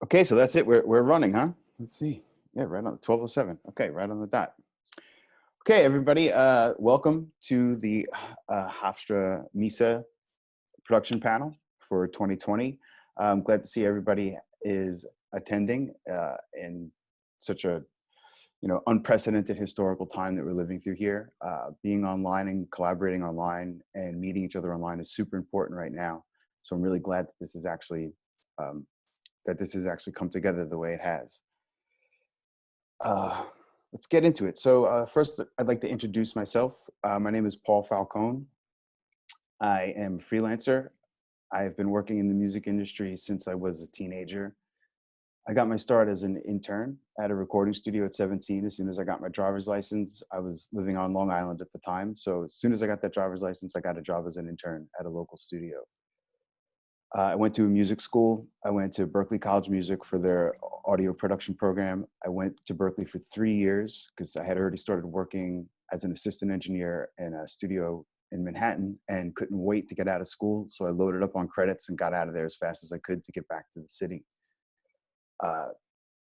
Okay, so that's it. We're running, huh? Let's see. Yeah, right on 12:07. Okay, right on the dot. Okay, everybody, welcome to the Hofstra MEISA production panel for 2020. I'm glad to see everybody is attending in such a unprecedented historical time that we're living through here. Being online and collaborating online and meeting each other online is super important right now. So I'm really glad that this is actually come together the way it has. Let's get into it. So first, I'd like to introduce myself. My name is Paul Falcone. I am a freelancer. I've been working in the music industry since I was a teenager. I got my start as an intern at a recording studio at 17. As soon as I got my driver's license, I was living on Long Island at the time. So as soon as I got that driver's license, I got a job as an intern at a local studio. I went to a music school. I went to Berklee College of Music for their audio production program. I went to Berklee for 3 years because I had already started working as an assistant engineer in a studio in Manhattan and couldn't wait to get out of school. So I loaded up on credits and got out of there as fast as I could to get back to the city.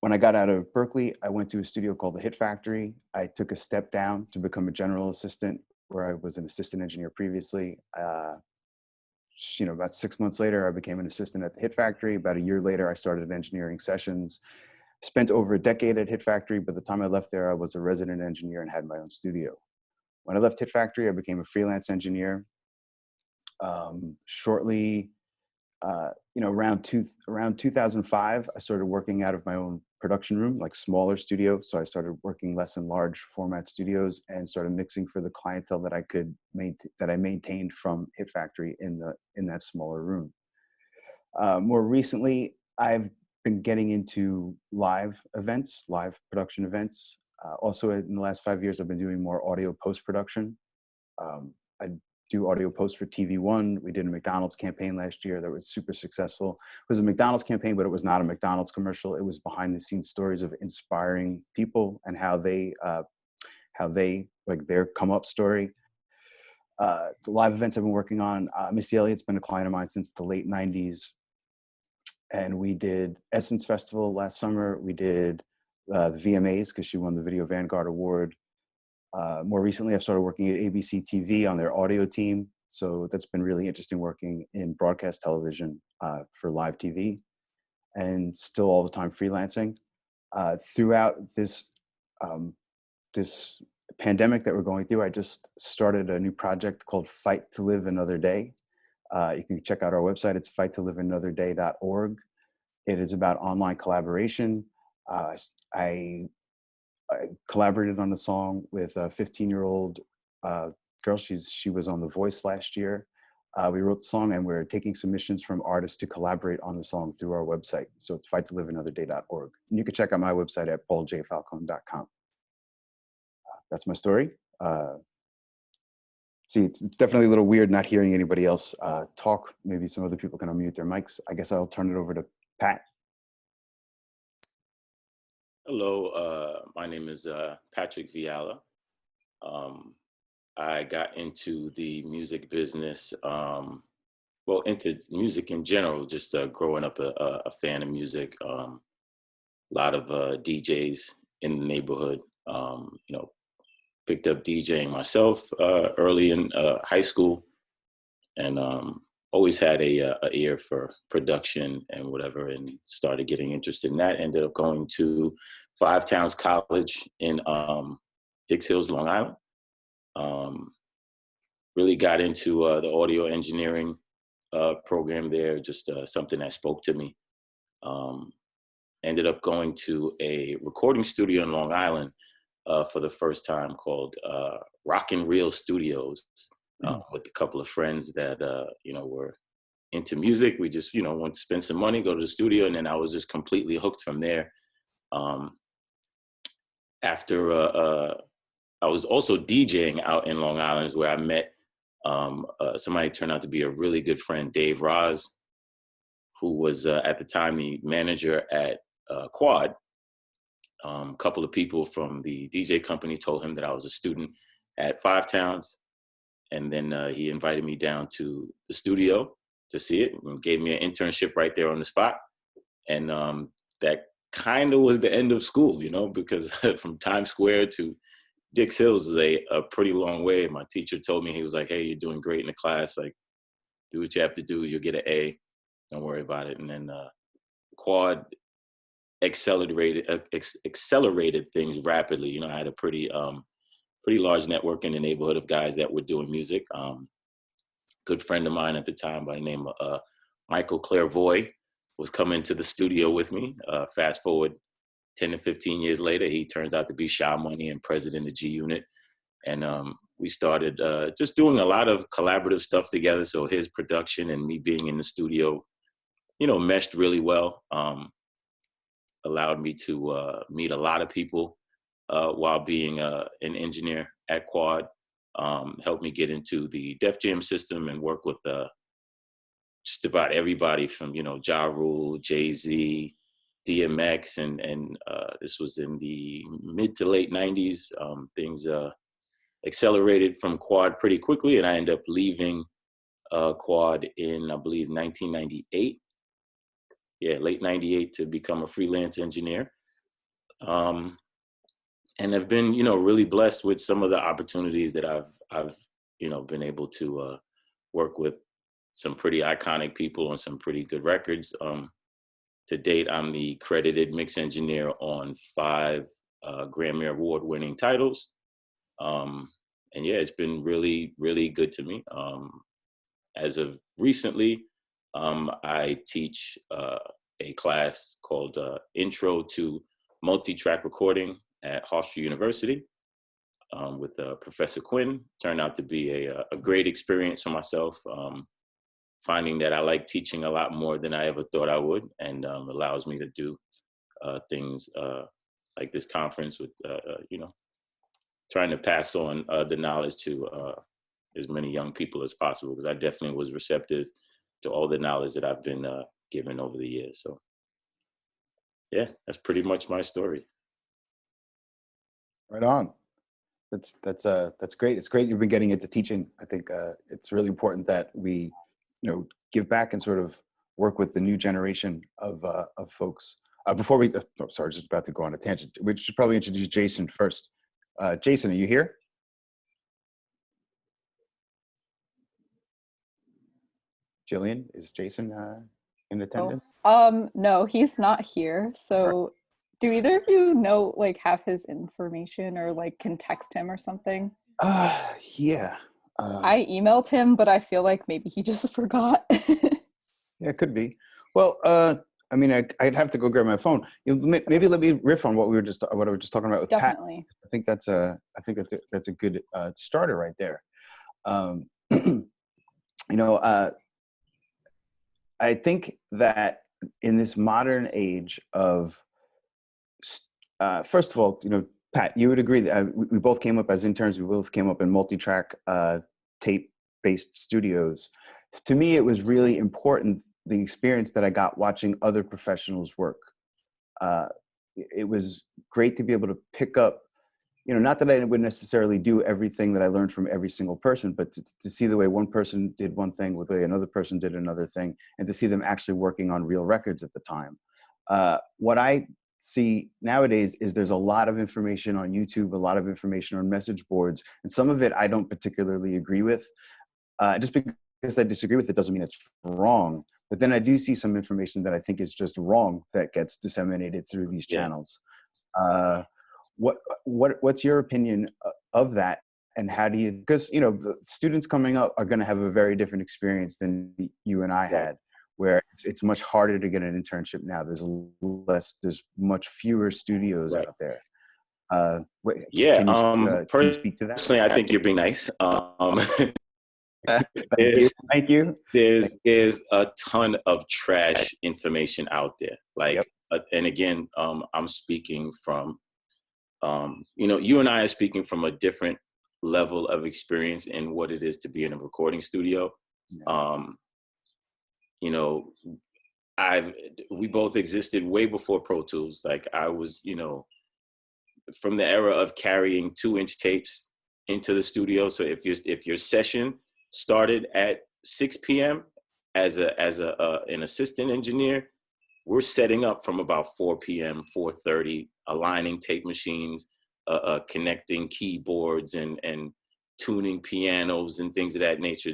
When I got out of Berklee, I went to a studio called the Hit Factory. I took a step down to become a general assistant where I was an assistant engineer previously. About 6 months later, I became an assistant at the Hit Factory. About a year later, I started engineering sessions. Spent over a decade at Hit Factory. By the time I left there, I was a resident engineer and had my own studio. When I left Hit Factory, I became a freelance engineer. Shortly, around 2005, I started working out of my own production room, like smaller studio. So I started working less in large format studios and started mixing for the clientele that I maintained from Hit Factory in that smaller room. More recently, I've been getting into live production events. Also, in the last 5 years, I've been doing more audio post-production. I do audio post for TV One. We did a McDonald's campaign last year that was super successful. It was a McDonald's campaign, but it was not a McDonald's commercial. It was behind the scenes stories of inspiring people and how they like their come up story. The live events I've been working on, Missy Elliott's been a client of mine since the late 90s. And we did Essence Festival last summer. We did the VMAs because she won the Video Vanguard Award. More recently, I've started working at ABC TV on their audio team. So that's been really interesting working in broadcast television for live TV and still all the time freelancing. Throughout this pandemic that we're going through, I just started a new project called Fight to Live Another Day. You can check out our website. It's fighttoliveanotherday.org. It is about online collaboration. I collaborated on the song with a 15-year-old girl. She was on The Voice last year. We wrote the song and we're taking submissions from artists to collaborate on the song through our website. So it's fighttoliveanotherday.org. And you can check out my website at pauljfalcone.com. That's my story. It's definitely a little weird not hearing anybody else talk. Maybe some other people can unmute their mics. I guess I'll turn it over to Pat. Hello, my name is Patrick Viala. I got into the music business, into music in general, just growing up a fan of music. A lot of DJs in the neighborhood, picked up DJing myself early in high school, and always had a ear for production and whatever, and started getting interested in that. Ended up going to Five Towns College in Dix Hills, Long Island. Really got into the audio engineering program there, just something that spoke to me. Ended up going to a recording studio in Long Island for the first time called Rock and Reel Studios with a couple of friends that, were into music. We just, wanted to spend some money, go to the studio, and then I was just completely hooked from there. After I was also DJing out in Long Island, where I met somebody turned out to be a really good friend, Dave Roz, who was at the time the manager at Quad. A couple of people from the DJ company told him that I was a student at Five Towns. And then he invited me down to the studio to see it and gave me an internship right there on the spot. And that kind of was the end of school, because from Times Square to Dix Hills is a pretty long way. My teacher told me, he was like, "Hey, you're doing great in the class. Like, do what you have to do. You'll get an A. Don't worry about it." And then Quad accelerated things rapidly. I had a pretty large network in the neighborhood of guys that were doing music. Good friend of mine at the time by the name of Michael Clairvoy was coming to the studio with me. Fast forward 10 to 15 years later, he turns out to be Sha Money and president of G Unit. And we started just doing a lot of collaborative stuff together. So his production and me being in the studio, meshed really well. Allowed me to meet a lot of people while being an engineer at Quad. Helped me get into the Def Jam system and work with just about everybody from, Ja Rule, Jay-Z, DMX, and this was in the mid to late 90s. Things accelerated from Quad pretty quickly, and I ended up leaving Quad in, I believe, 1998. Yeah, late 98 to become a freelance engineer. And I've been, really blessed with some of the opportunities that I've been able to work with some pretty iconic people on some pretty good records. To date, I'm the credited mix engineer on 5 Grammy Award-winning titles. And yeah, it's been really, really good to me. As of recently, I teach a class called Intro to Multi-Track Recording at Hofstra University with Professor Quinn. Turned out to be a great experience for myself, finding that I like teaching a lot more than I ever thought I would, and allows me to do things like this conference with, trying to pass on the knowledge to as many young people as possible, because I definitely was receptive to all the knowledge that I've been given over the years. So yeah, that's pretty much my story. Right on. That's great. It's great you've been getting into teaching. I think it's really important that we, give back and sort of work with the new generation of folks. Before we, sorry, just about to go on a tangent. We should probably introduce Jason first. Jason, are you here? Jillian, is Jason in attendance? No, he's not here. So do either of you know, have his information or can text him or something? Yeah. I emailed him, but I feel like maybe he just forgot. Yeah, it could be. Well, I mean, I'd have to go grab my phone. Maybe let me riff on what I was just talking about with Definitely. Pat. I think that's a good starter right there. I think that in this modern age of, first of all, Pat, you would agree that we both came up as interns. We both came up in multi-track tape-based studios. To me, it was really important, the experience that I got watching other professionals work. It was great to be able to pick up, not that I would necessarily do everything that I learned from every single person, but to see the way one person did one thing, with the way another person did another thing, and to see them actually working on real records at the time. What I see nowadays is there's a lot of information on YouTube, a lot of information on message boards, and some of it I don't particularly agree with. Just because I disagree with it doesn't mean it's wrong. But then I do see some information that I think is just wrong that gets disseminated through these channels. What's your opinion of that? And how do you, because the students coming up are going to have a very different experience than you and I had, where it's much harder to get an internship now. There's much fewer studios out there. Can you speak to that? Personally, I think you're being nice. Thank you. There's a ton of trash information out there. And again, I'm speaking from, you and I are speaking from a different level of experience in what it is to be in a recording studio. We both existed way before Pro Tools. Like I was, from the era of carrying 2-inch tapes into the studio. So if your session started at 6 p.m. as an assistant engineer, we're setting up from about 4 p.m., 4:30, aligning tape machines, connecting keyboards and tuning pianos and things of that nature.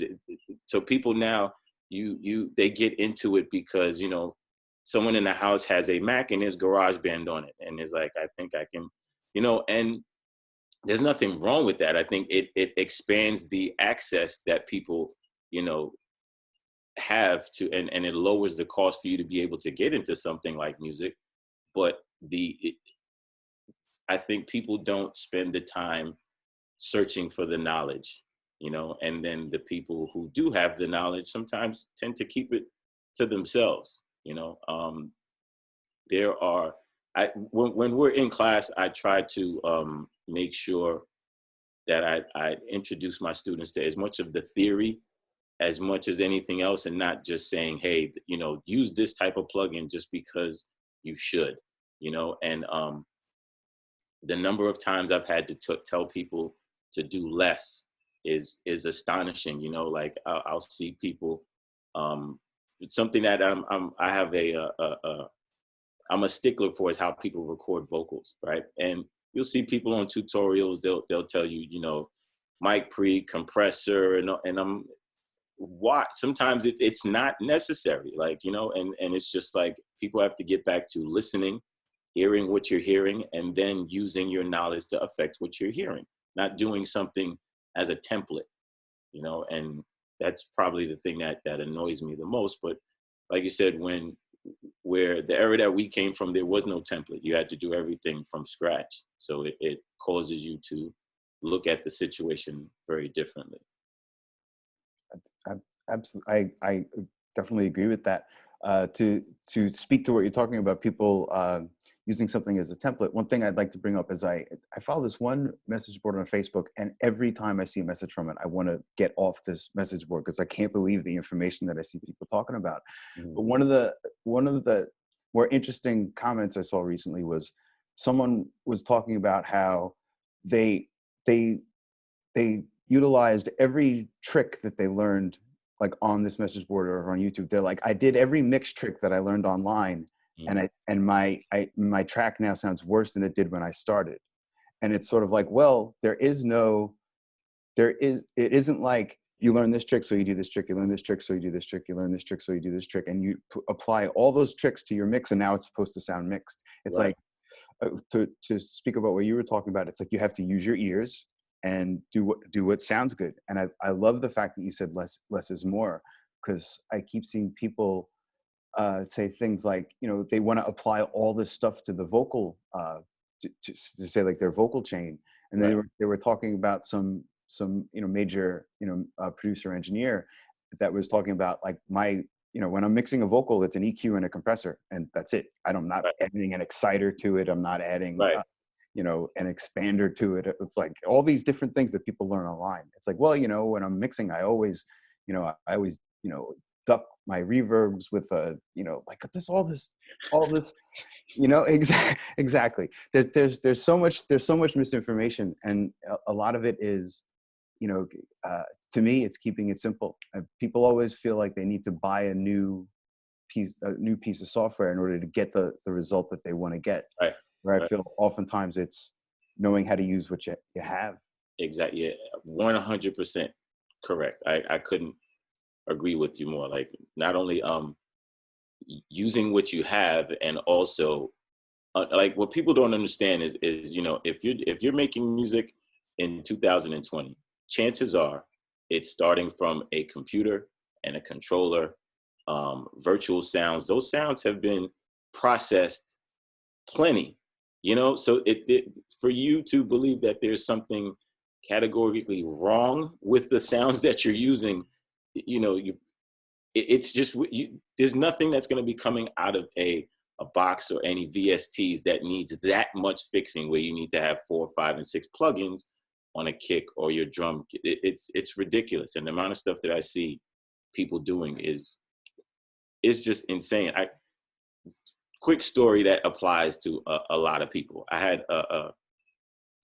So people now, they get into it because, you know, someone in the house has a Mac and there's GarageBand on it. And it's like, I think I can, you know, and there's nothing wrong with that. I think it expands the access that people, you know, have to, and it lowers the cost for you to be able to get into something like music. But I think people don't spend the time searching for the knowledge, you know, and then the people who do have the knowledge sometimes tend to keep it to themselves, you know. When we're in class, I try to make sure that I introduce my students to as much of the theory as much as anything else, and not just saying, hey, you know, use this type of plugin just because you should, you know. And the number of times I've had to tell people to do less is astonishing, you know. Like I'll see people, it's something that I have I'm a stickler for, is how people record vocals, right? And you'll see people on tutorials, they'll tell you, you know, mic pre, compressor, and I'm, why? Sometimes it's not necessary, like, you know, and it's just like people have to get back to listening, hearing what you're hearing, and then using your knowledge to affect what you're hearing, not doing something as a template, you know. And that's probably the thing that annoys me the most. But like you said, where the era that we came from, there was no template. You had to do everything from scratch. So it causes you to look at the situation very differently. Absolutely, I definitely agree with that. To speak to what you're talking about, people using something as a template, one thing I'd like to bring up is I follow this one message board on Facebook, and every time I see a message from it, I want to get off this message board because I can't believe the information that I see people talking about. Mm-hmm. But one of the more interesting comments I saw recently was someone was talking about how they utilized every trick that they learned, like on this message board or on YouTube. They're like, I did every mix trick that I learned online, and my track now sounds worse than it did when I started. And it's sort of like, well, it isn't like you learn this trick, so you do this trick, you learn this trick, so you do this trick, you learn this trick, so you do this trick, and you apply all those tricks to your mix, and now it's supposed to sound mixed. It's right. Like, to speak about what you were talking about, it's like you have to use your ears and do what sounds good. And I love the fact that you said less is more, because I keep seeing people say things like, you know, they want to apply all this stuff to the vocal, to say like their vocal chain. And right. they were talking about some you know, major, you know, producer engineer that was talking about, like, you know, when I'm mixing a vocal, it's an EQ and a compressor, and that's it. I'm not right. adding an exciter to it. I'm not adding right. You know, an expander to it. It's like all these different things that people learn online. It's like, well, you know, when I'm mixing, I always, you know, duck my reverbs with you know, like all this, you know, exactly. There's so much misinformation, and a lot of it is, you know, to me, it's keeping it simple. People always feel like they need to buy a new piece of software in order to get the result that they want to get. Right. Where I feel oftentimes it's knowing how to use what you have. Exactly. Yeah, 100% correct. I couldn't agree with you more. Like, not only using what you have, and also like, what people don't understand is, you know, if you're making music in 2020, chances are it's starting from a computer and a controller, virtual sounds. Those sounds have been processed plenty. You know, so for you to believe that there's something categorically wrong with the sounds that you're using, you know, it's just, there's nothing that's going to be coming out of a box or any VSTs that needs that much fixing, where you need to have 4, 5, and 6 plugins on a kick or your drum. It's ridiculous. And the amount of stuff that I see people doing is just insane. Quick story that applies to a lot of people. I had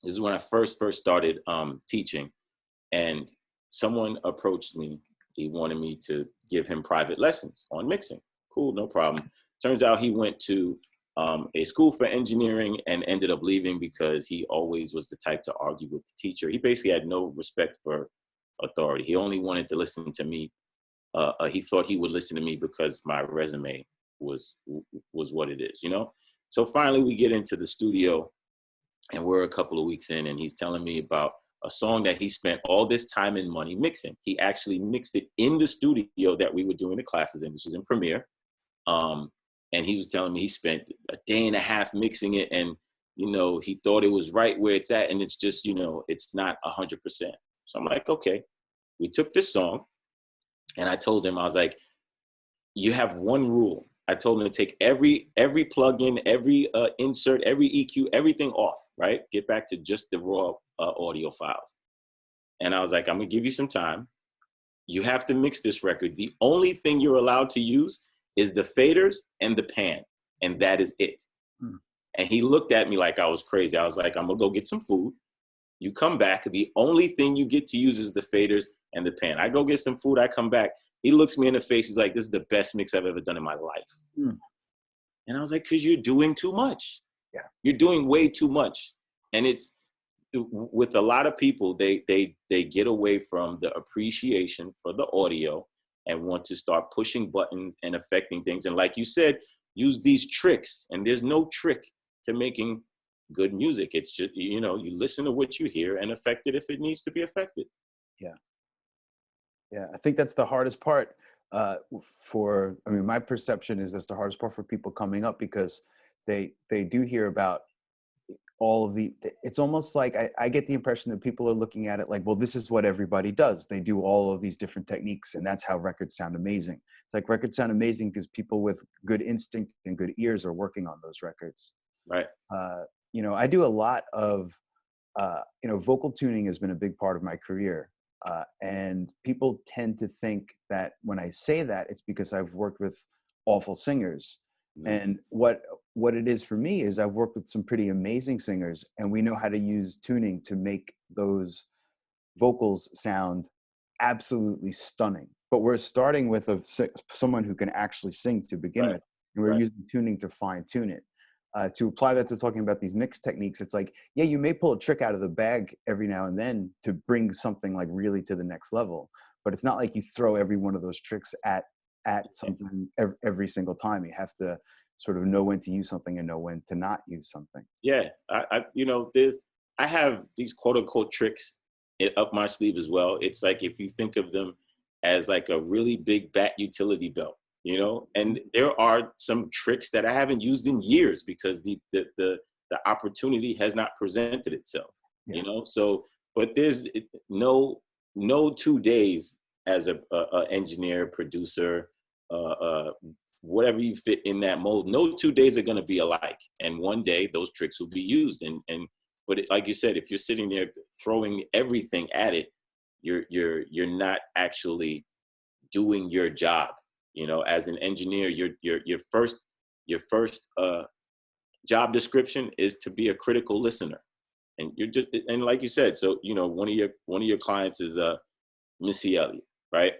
this is when I first started teaching, and someone approached me. He wanted me to give him private lessons on mixing. cool, no problem. Turns out he went to a school for engineering and ended up leaving because he always was the type to argue with the teacher. He basically had no respect for authority. He only wanted to listen to me. He thought he would listen to me because my resume was what it is, you know? So finally we get into the studio and we're a couple of weeks in and he's telling me about a song that he spent all this time and money mixing. He actually mixed it in the studio that we were doing the classes in, which was in Premiere. And he was telling me he spent a day and a half mixing it and, you know, he thought it was right where it's at and it's just, you know, it's not 100%. So I'm like, okay. We took this song and I told him, I was like, you have one rule. I told him to take every plugin, every insert, every EQ, everything off, right? Get back to just the raw audio files. And I was like, I'm gonna give you some time. You have to mix this record. The only thing you're allowed to use is the faders and the pan, and that is it. And he looked at me like I was crazy. I was like, I'm gonna go get some food. You come back, the only thing you get to use is the faders and the pan. I go get some food, I come back. He looks me in the face, he's like, this is the best mix I've ever done in my life. And I was like, because you're doing too much. Yeah. You're doing way too much. And it's, with a lot of people, they get away from the appreciation for the audio and want to start pushing buttons and affecting things. And like you said, use these tricks. And there's no trick to making good music. It's just, you know, you listen to what you hear and affect it if it needs to be affected. Yeah, I think that's the hardest part my perception is that's the hardest part for people coming up because they do hear about all of it's almost like I get the impression that people are looking at it like, well, this is what everybody does. They do all of these different techniques and that's how records sound amazing. It's like records sound amazing because people with good instinct and good ears are working on those records. Right. You know, I do a lot of, you know, vocal tuning has been a big part of my career. And people tend to think that when I say that, it's because I've worked with awful singers. And what it is for me is I've worked with some pretty amazing singers and we know how to use tuning to make those vocals sound absolutely stunning. But we're starting with someone who can actually sing to begin with. And we're using tuning to fine tune it. To apply that to talking about these mix techniques, it's like, yeah, you may pull a trick out of the bag every now and then to bring something like really to the next level, but it's not like you throw every one of those tricks at something every single time. You have to sort of know when to use something and know when to not use something. Yeah, you know, I have these quote unquote tricks up my sleeve as well. It's like if you think of them as like a really big bat utility belt. You know, and there are some tricks that I haven't used in years because the opportunity has not presented itself. You know, so but there's no 2 days as a engineer, producer, whatever you fit in that mold. No 2 days are going to be alike, and one day those tricks will be used. But like you said, if you're sitting there throwing everything at it, you're not actually doing your job. You know, as an engineer, your first job description is to be a critical listener, and and like you said, so you know, one of your clients is Missy Elliott, right?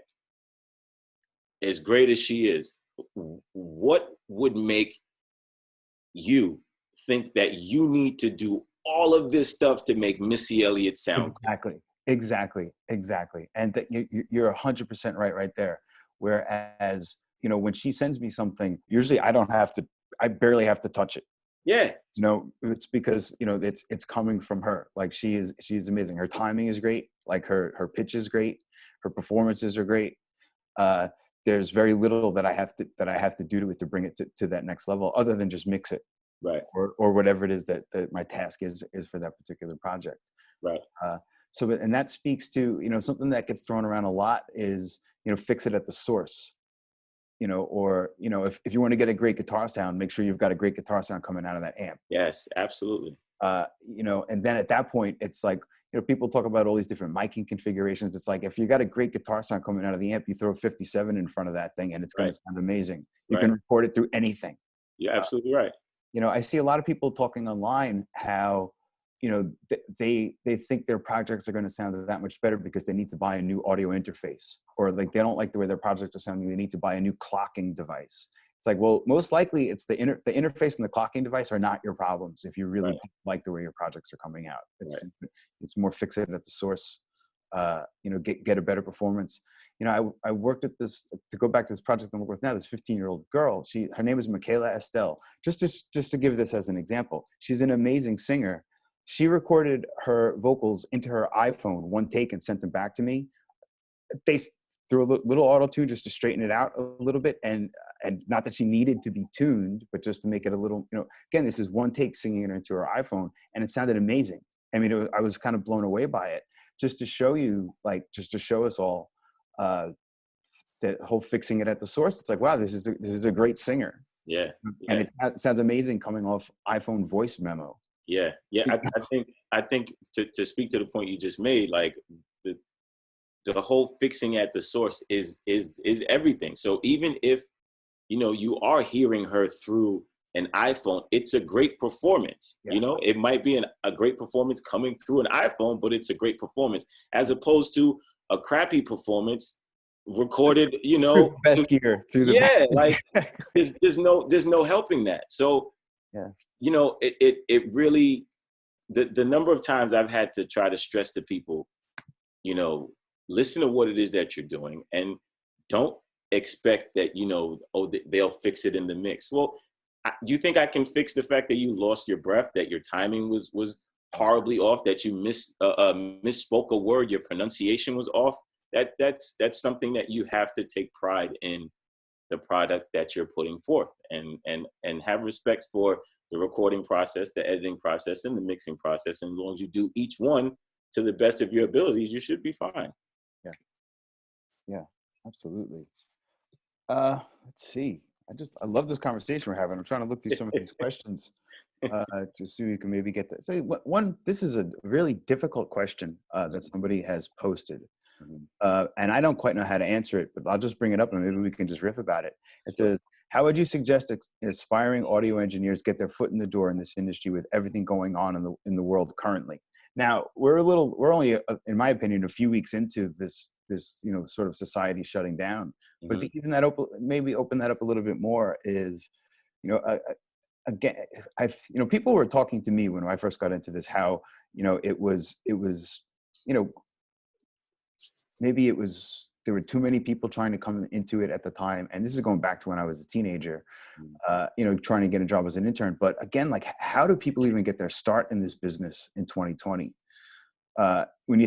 As great as she is, what would make you think that you need to do all of this stuff to make Missy Elliott sound good? Exactly. And that you're 100% right there. Whereas, you know, when she sends me something, usually I barely have to touch it. Yeah. You know, it's because, you know, it's coming from her. Like she's amazing. Her timing is great. Like her pitch is great. Her performances are great. There's very little that I have to do to it to bring it to that next level other than just mix it. Right. Or whatever it is that my task is for that particular project. Right. So, and that speaks to, you know, something that gets thrown around a lot is, you know, fix it at the source, you know, or, you know, if you want to get a great guitar sound, make sure you've got a great guitar sound coming out of that amp. Yes, absolutely. You know, and then at that point, it's like, you know, people talk about all these different miking configurations. It's like, if you got a great guitar sound coming out of the amp, you throw 57 in front of that thing and it's going to sound amazing. You can record it through anything. You're absolutely right. You know, I see a lot of people talking online how, you know, they think their projects are going to sound that much better because they need to buy a new audio interface, or like they don't like the way their projects are sounding. They need to buy a new clocking device. It's like, well, most likely it's the interface and the clocking device are not your problems if you really Right. like the way your projects are coming out. Right. It's more fixated at the source. Get a better performance. I worked at this, to go back to this project I'm working with now, this 15-year-old girl. Her name is Michaela Estelle. Just to give this as an example, she's an amazing singer. She recorded her vocals into her iPhone, one take, and sent them back to me. They threw a little auto tune just to straighten it out a little bit, and not that she needed to be tuned, but just to make it a little, again, this is one take singing it into her iPhone, and it sounded amazing. I mean, I was kind of blown away by it. Just to show you, just to show us all that whole fixing it at the source. It's like, wow, this is a great singer. Yeah. And it sounds amazing coming off iPhone voice memo. Yeah. I think to speak to the point you just made, like the whole fixing at the source is everything. So even if you are hearing her through an iPhone, it's a great performance. Yeah. It might be a great performance coming through an iPhone, but it's a great performance as opposed to a crappy performance recorded, best gear through the yeah, like there's no helping that. So, yeah, it really, the number of times I've had to try to stress to people, listen to what it is that you're doing and don't expect that, they'll fix it in the mix. Well, do you think I can fix the fact that you lost your breath, that your timing was horribly off, that you misspoke a word, your pronunciation was off? That's something that you have to take pride in the product that you're putting forth, and have respect for the recording process, the editing process, and the mixing process. And as long as you do each one to the best of your abilities, you should be fine. Yeah, absolutely. Let's see. I love this conversation we're having. I'm trying to look through some of these questions to see if we can maybe get this. Say one. This is a really difficult question that somebody has posted, and I don't quite know how to answer it, but I'll just bring it up and maybe we can just riff about it. It says, "How would you suggest aspiring audio engineers get their foot in the door in this industry with everything going on in the world currently?" Now we're only, in my opinion, a few weeks into this sort of society shutting down. But to even maybe open that up a little bit more is, again, people were talking to me when I first got into this, how, it was, maybe there were too many people trying to come into it at the time. And this is going back to when I was a teenager, trying to get a job as an intern. But again, like, how do people even get their start in this business in 2020? When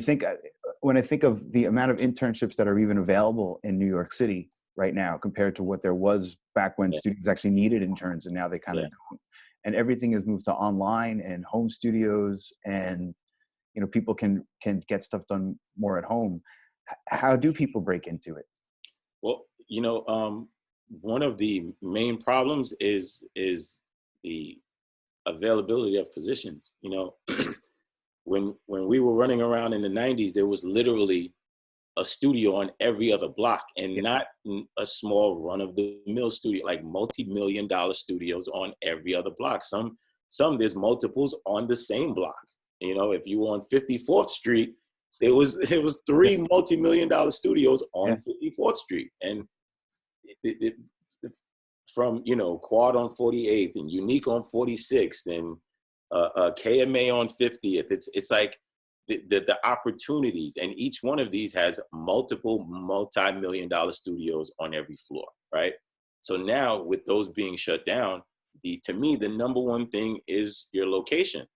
I think of the amount of internships that are even available in New York City right now compared to what there was back when studios actually needed interns, and now they kind of don't. And everything has moved to online and home studios, and people can get stuff done more at home. How do people break into it? Well, one of the main problems is the availability of positions. When we were running around in the 90s, there was literally a studio on every other block, and not a small run-of-the-mill studio, like multi-million-dollar studios on every other block. Some there's multiples on the same block. If you were on 54th Street, it was 3 multi-million-dollar studios on 54th Street, and from Quad on 48th and Unique on 46th and KMA on 50th. It's like the opportunities, and each one of these has multiple multi-million-dollar studios on every floor, right? So now with those being shut down, to me, the number one thing is your location.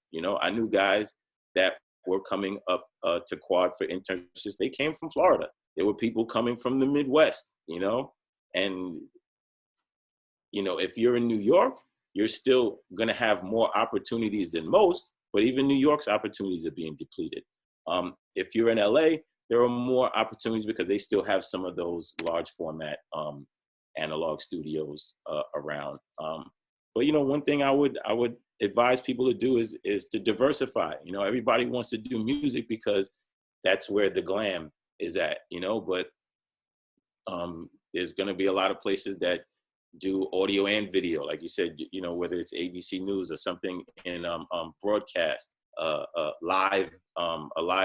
I knew guys that were coming up to Quad for internships. They came from Florida. There were people coming from the Midwest, and if you're in New York, you're still going to have more opportunities than most, but even New York's opportunities are being depleted. If you're in LA, there are more opportunities because they still have some of those large format analog studios around. But one thing I would advise people to do is to diversify. Everybody wants to do music because that's where the glam is at, but there's going to be a lot of places that do audio and video, like you said, whether it's ABC News or something in broadcast, a live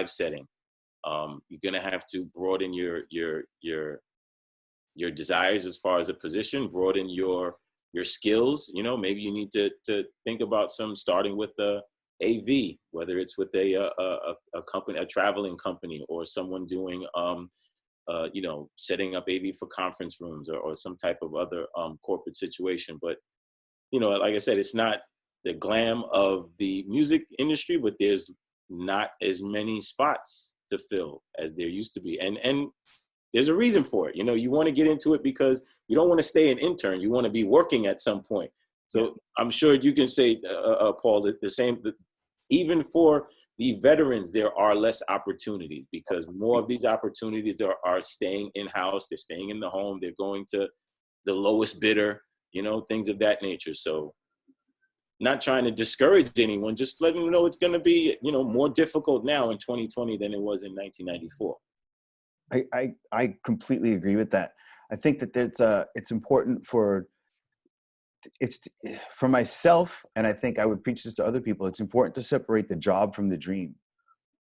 setting. You're gonna have to broaden your your desires as far as a position, broaden your skills. You know, maybe you need to think about starting with the AV, whether it's with a company, a traveling company, or someone doing you know, setting up AV for conference rooms, or some type of other corporate situation. But you know, like I said, it's not the glam of the music industry, but there's not as many spots to fill as there used to be. And there's a reason for it. You know, you want to get into it because you don't want to stay an intern. You want to be working at some point. So yeah. I'm sure you can say, Paul, the same, even for the veterans, there are less opportunities because more of these opportunities are staying in-house. They're staying in the home. They're going to the lowest bidder, you know, things of that nature. So not trying to discourage anyone, just letting them know it's going to be, you know, more difficult now in 2020 than it was in 1994. I completely agree with that. I think that it's important for myself, and I think I would preach this to other people. It's important to separate the job from the dream.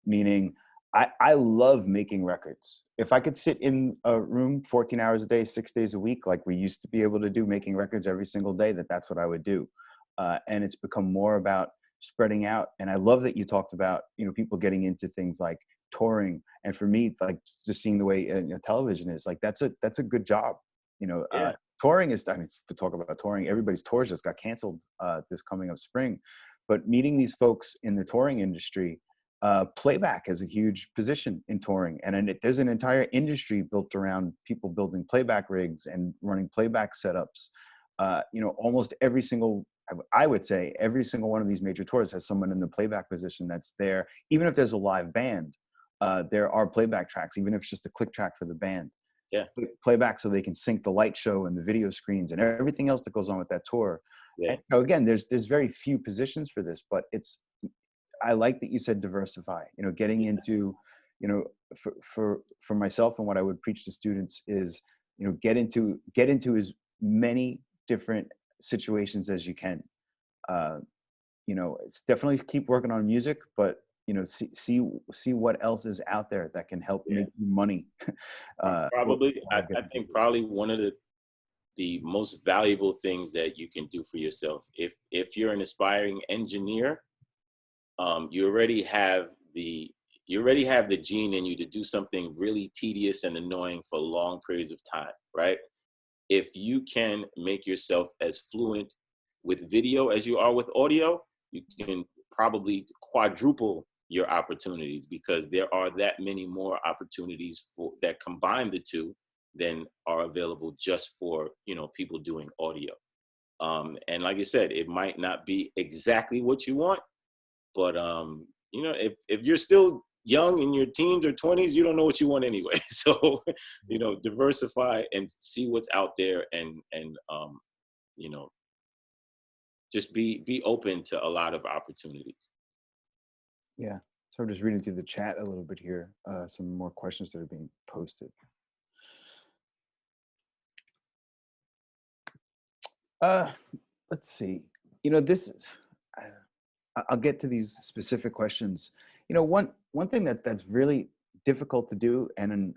Meaning, I love making records. If I could sit in a room 14 hours a day, 6 days a week, like we used to be able to do, making records every single day, that's what I would do. And it's become more about spreading out. And I love that you talked about, you know, people getting into things like touring. And for me, like just seeing the way television is, like that's a good job. You know, yeah. Touring is, I mean, to talk about touring, everybody's tours just got canceled this coming up spring. But meeting these folks in the touring industry, playback is a huge position in touring. And there's an entire industry built around people building playback rigs and running playback setups. You know, almost every single, I would say every single one of these major tours has someone in the playback position that's there. Even if there's a live band, there are playback tracks, even if it's just a click track for the band. Yeah. Playback so they can sync the light show and the video screens and everything else that goes on with that tour. Yeah. And, you know, again, there's very few positions for this, but I like that you said diversify, you know, getting into, you know, for myself, and what I would preach to students is, you know, get into as many different situations as you can. You know, it's definitely keep working on music, but you know, see what else is out there that can help make you money. Probably, I think probably one of the most valuable things that you can do for yourself, if you're an aspiring engineer, you already have the gene in you to do something really tedious and annoying for long periods of time, right? If you can make yourself as fluent with video as you are with audio, you can probably quadruple your opportunities, because there are that many more opportunities that combine the two than are available just for, you know, people doing audio. And like you said, it might not be exactly what you want, but you know, if you're still young in your teens or 20s, you don't know what you want anyway. So, you know, diversify and see what's out there, and you know, just be open to a lot of opportunities. Yeah. So I'm just reading through the chat a little bit here. Some more questions that are being posted. Let's see. You know, I'll get to these specific questions. You know, one thing that's really difficult to do, and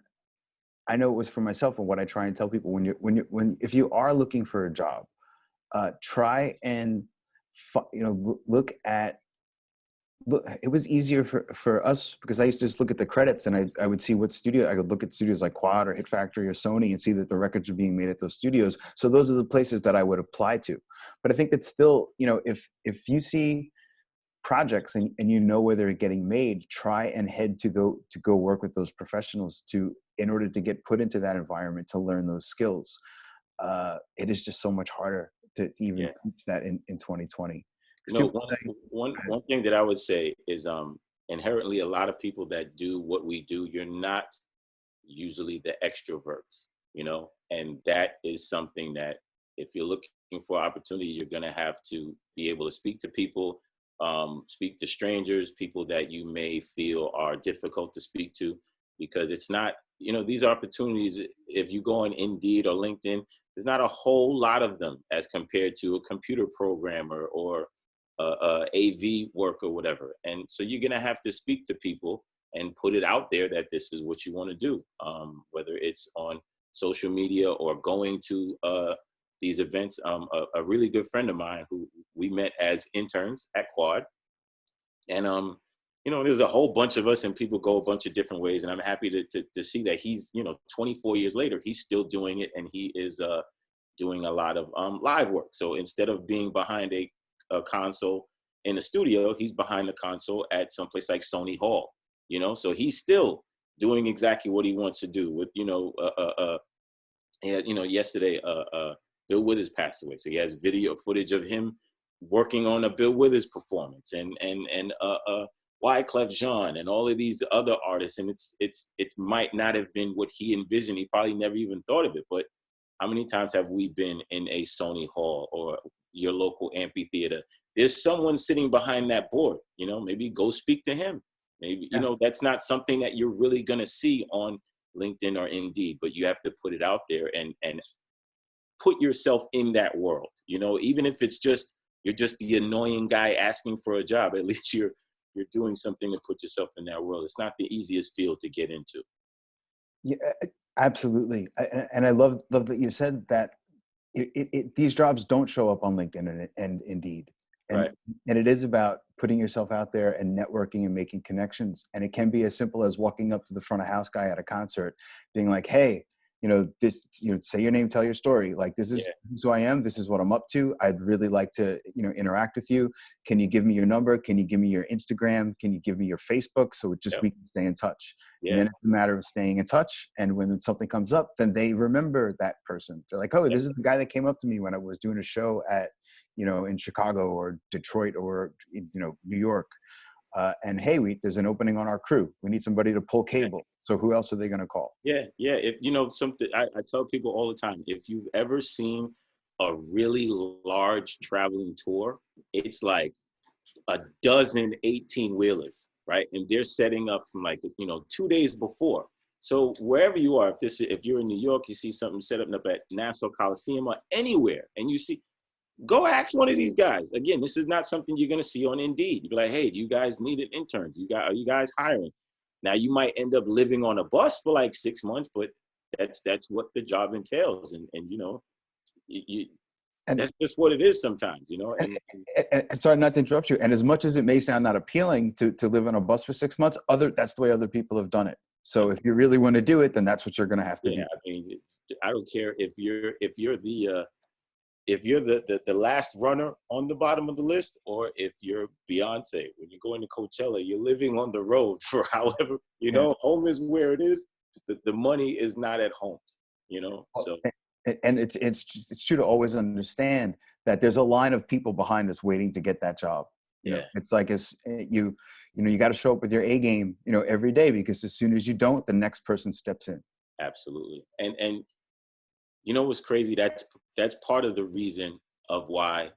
I know it was for myself, and what I try and tell people if you are looking for a job, try and you know, look. It was easier for us because I used to just look at the credits, and I would see what studio. I could look at studios like Quad or Hit Factory or Sony and see that the records are being made at those studios. So those are the places that I would apply to. But I think that still, you know, if you see projects and you know where they're getting made, try and head to go work with those professionals in order to get put into that environment to learn those skills. It is just so much harder to even teach that in 2020. No, one thing that I would say is inherently a lot of people that do what we do, you're not usually the extroverts, you know, and that is something that if you're looking for opportunity, you're going to have to be able to speak to people, speak to strangers, people that you may feel are difficult to speak to, because it's not, you know, these opportunities, if you go on Indeed or LinkedIn, there's not a whole lot of them as compared to a computer programmer or AV work or whatever. And so you're going to have to speak to people and put it out there that this is what you want to do, whether it's on social media or going to these events. A really good friend of mine who we met as interns at Quad, and there's a whole bunch of us, and people go a bunch of different ways. And I'm happy to see that he's 24 years later, he's still doing it, and he is doing a lot of live work. So instead of being behind a console in a studio, he's behind the console at someplace like Sony Hall. So he's still doing exactly what he wants to do. With yesterday Bill Withers passed away, so he has video footage of him working on a Bill Withers performance, and Wyclef Jean and all of these other artists, and it might not have been what he envisioned. He probably never even thought of it. But how many times have we been in a Sony Hall or your local amphitheater? There's someone sitting behind that board. Maybe go speak to him. Maybe that's not something that you're really gonna see on LinkedIn or Indeed, but you have to put it out there and put yourself in that world. Even if it's just you're just the annoying guy asking for a job, at least you're doing something to put yourself in that world. It's not the easiest field to get into. Yeah, absolutely. And I love that you said that these jobs don't show up on LinkedIn and Indeed. And, right. And it is about putting yourself out there and networking and making connections. And it can be as simple as walking up to the front of house guy at a concert, being like, hey, say your name, tell your story. Like, this is who I am. This is what I'm up to. I'd really like to, interact with you. Can you give me your number? Can you give me your Instagram? Can you give me your Facebook? So we can stay in touch. Yeah. And then it's a matter of staying in touch. And when something comes up, then they remember that person. They're like, oh, this is the guy that came up to me when I was doing a show at, in Chicago or Detroit or, New York. And hey, there's an opening on our crew. We need somebody to pull cable. So who else are they going to call? Yeah. If something I tell people all the time, if you've ever seen a really large traveling tour, it's like a dozen 18-wheelers, right? And they're setting up from 2 days before. So wherever you are, if you're in New York, you see something set up at Nassau Coliseum or anywhere, and you see, go ask one of these guys. Again, this is not something you're going to see on Indeed. You'd be like, hey, do you guys need an intern? Are you guys hiring? Now, you might end up living on a bus for 6 months, but that's what the job entails. And that's just what it is sometimes, And sorry not to interrupt you. And as much as it may sound not appealing to live on a bus for 6 months, that's the way other people have done it. So if you really want to do it, then that's what you're going to have to do. I mean, I don't care if you're the last runner on the bottom of the list, or if you're Beyonce. When you go into Coachella, you're living on the road for however, home is where it is. The money is not at home, so. And it's true to always understand that there's a line of people behind us waiting to get that job. It's like, you got to show up with your A game, every day, because as soon as you don't, the next person steps in. Absolutely. And what's crazy? That's part of the reason of why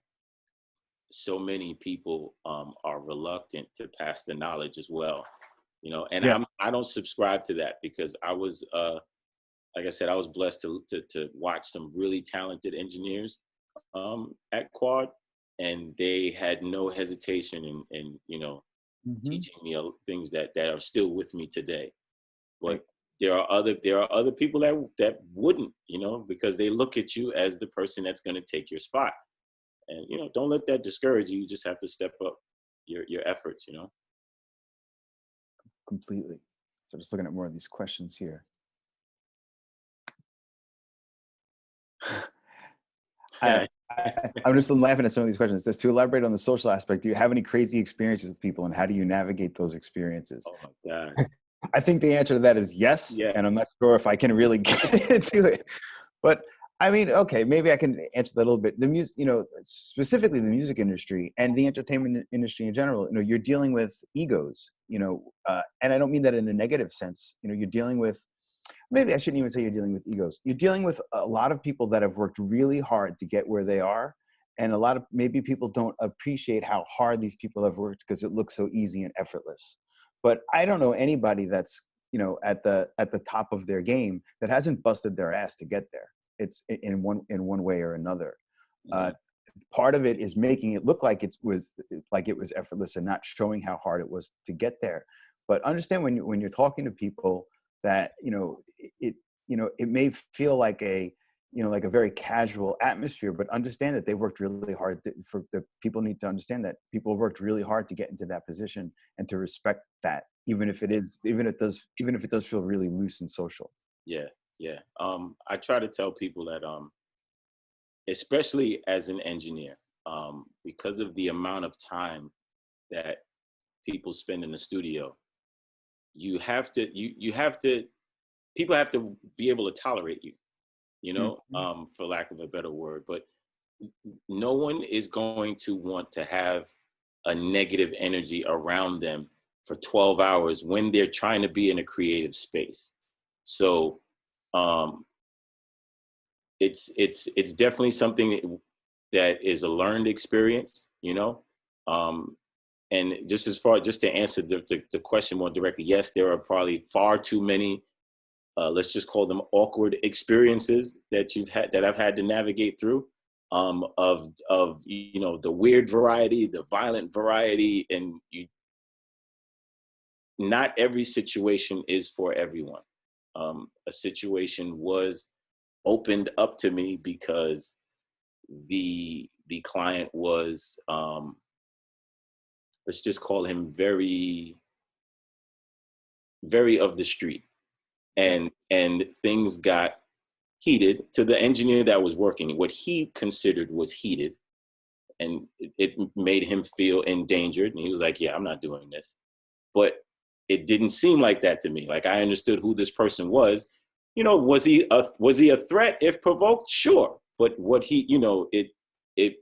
so many people are reluctant to pass the knowledge as well. I don't subscribe to that, because I was, like I said, I was blessed to watch some really talented engineers at Quad, and they had no hesitation in teaching me things that are still with me today. But there are other people that wouldn't, because they look at you as the person that's going to take your spot. And don't let that discourage you. You just have to step up your efforts. Completely. So just looking at more of these questions here. I'm just laughing at some of these questions. It says, to elaborate on the social aspect, do you have any crazy experiences with people, and how do you navigate those experiences? Oh my God. I think the answer to that is yes. Yeah. And I'm not sure if I can really get into it. But I mean, okay, maybe I can answer that a little bit. The music, specifically the music industry and the entertainment industry in general, you're dealing with egos, and I don't mean that in a negative sense. You're dealing with, maybe I shouldn't even say you're dealing with egos. You're dealing with a lot of people that have worked really hard to get where they are. And a lot of, maybe people don't appreciate how hard these people have worked because it looks so easy and effortless. But I don't know anybody that's, at the top of their game that hasn't busted their ass to get there. It's in one way or another. Part of it is making it look like it was effortless and not showing how hard it was to get there. But understand when you're talking to people that, it may feel like a, like a very casual atmosphere, but understand that they worked really hard for the people need to understand that people worked really hard to get into that position and to respect that, even if it does feel really loose and social. Yeah, yeah. I try to tell people that, especially as an engineer, because of the amount of time that people spend in the studio, you have to, people have to be able to tolerate you, Mhm. for lack of a better word. But no one is going to want to have a negative energy around them for 12 hours when they're trying to be in a creative space. So um, it's definitely something that is a learned experience, um, and just to answer the question more directly, yes, there are probably far too many, let's just call them awkward experiences that I've had to navigate through, of the weird variety, the violent variety, and not every situation is for everyone. A situation was opened up to me because the client was, let's just call him very, very of the street, Yeah. and things got heated to the engineer that was working. What he considered was heated, and it made him feel endangered. And he was like, "Yeah, I'm not doing this." But it didn't seem like that to me. Like, I understood who this person was. Was he a threat if provoked? Sure, but what it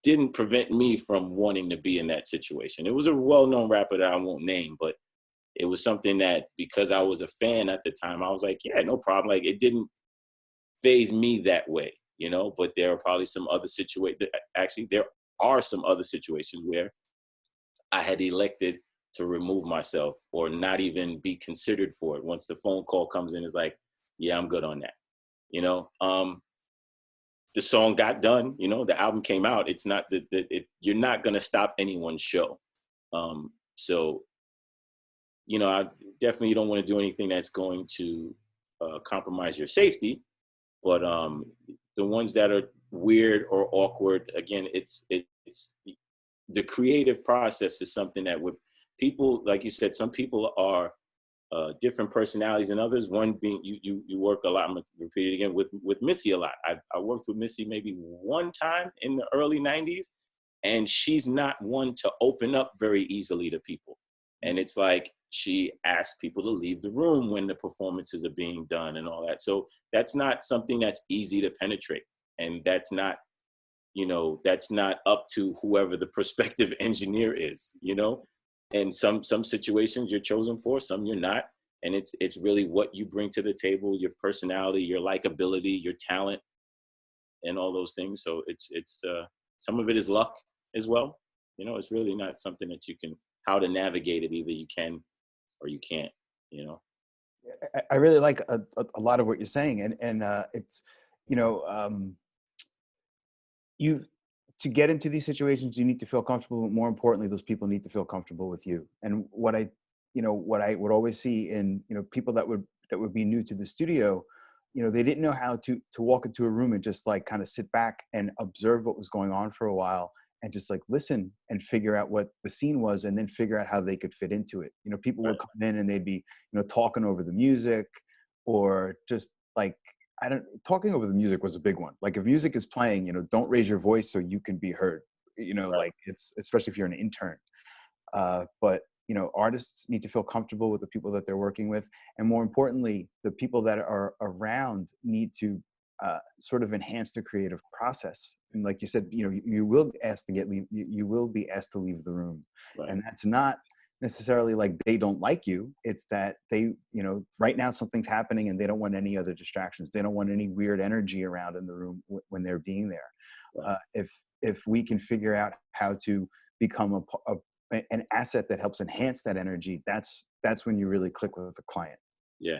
didn't prevent me from wanting to be in that situation. It was a well-known rapper that I won't name, but it was something that, because I was a fan at the time, I was like, yeah, no problem. Like, it didn't phase me that way, but there are probably some other situations. Actually, there are some other situations where I had elected to remove myself or not even be considered for it. Once the phone call comes in, it's like, yeah, I'm good on that. The song got done, the album came out. It's not you're not going to stop anyone's show. So, I definitely don't want to do anything that's going to compromise your safety. But the ones that are weird or awkward, again, it's the creative process is something that would people, like you said, some people are different personalities than others. One being you work a lot. I'm gonna repeat it again with Missy a lot. I worked with Missy maybe one time in the early '90s, and she's not one to open up very easily to people. And it's like she asks people to leave the room when the performances are being done and all that. So that's not something that's easy to penetrate, and that's not up to whoever the prospective engineer is. And some situations you're chosen for, some you're not. And it's really what you bring to the table, your personality, your likability, your talent, and all those things. So it's some of it is luck as well. It's really not something that you can, how to navigate it. Either you can or you can't. I really like a lot of what you're saying, and it's, you know, you to get into these situations, you need to feel comfortable. But more importantly, those people need to feel comfortable with you. And what I would always see in people that would be new to the studio, they didn't know how to walk into a room and just like kind of sit back and observe what was going on for a while and just like listen and figure out what the scene was and then figure out how they could fit into it. People would come in and they'd be talking over the music, or just like talking over the music was a big one. Like if music is playing, don't raise your voice so you can be heard. Right. Like it's, especially if you're an intern. But artists need to feel comfortable with the people that they're working with, and more importantly, the people that are around need to sort of enhance the creative process. And like you said, you will be asked to you will be asked to leave the room, Right. and that's not necessarily like they don't like you. It's that they, right now something's happening and they don't want any other distractions. They don't want any weird energy around in the room when they're being there. Right. If we can figure out how to become an asset that helps enhance that energy, that's when you really click with the client. Yeah.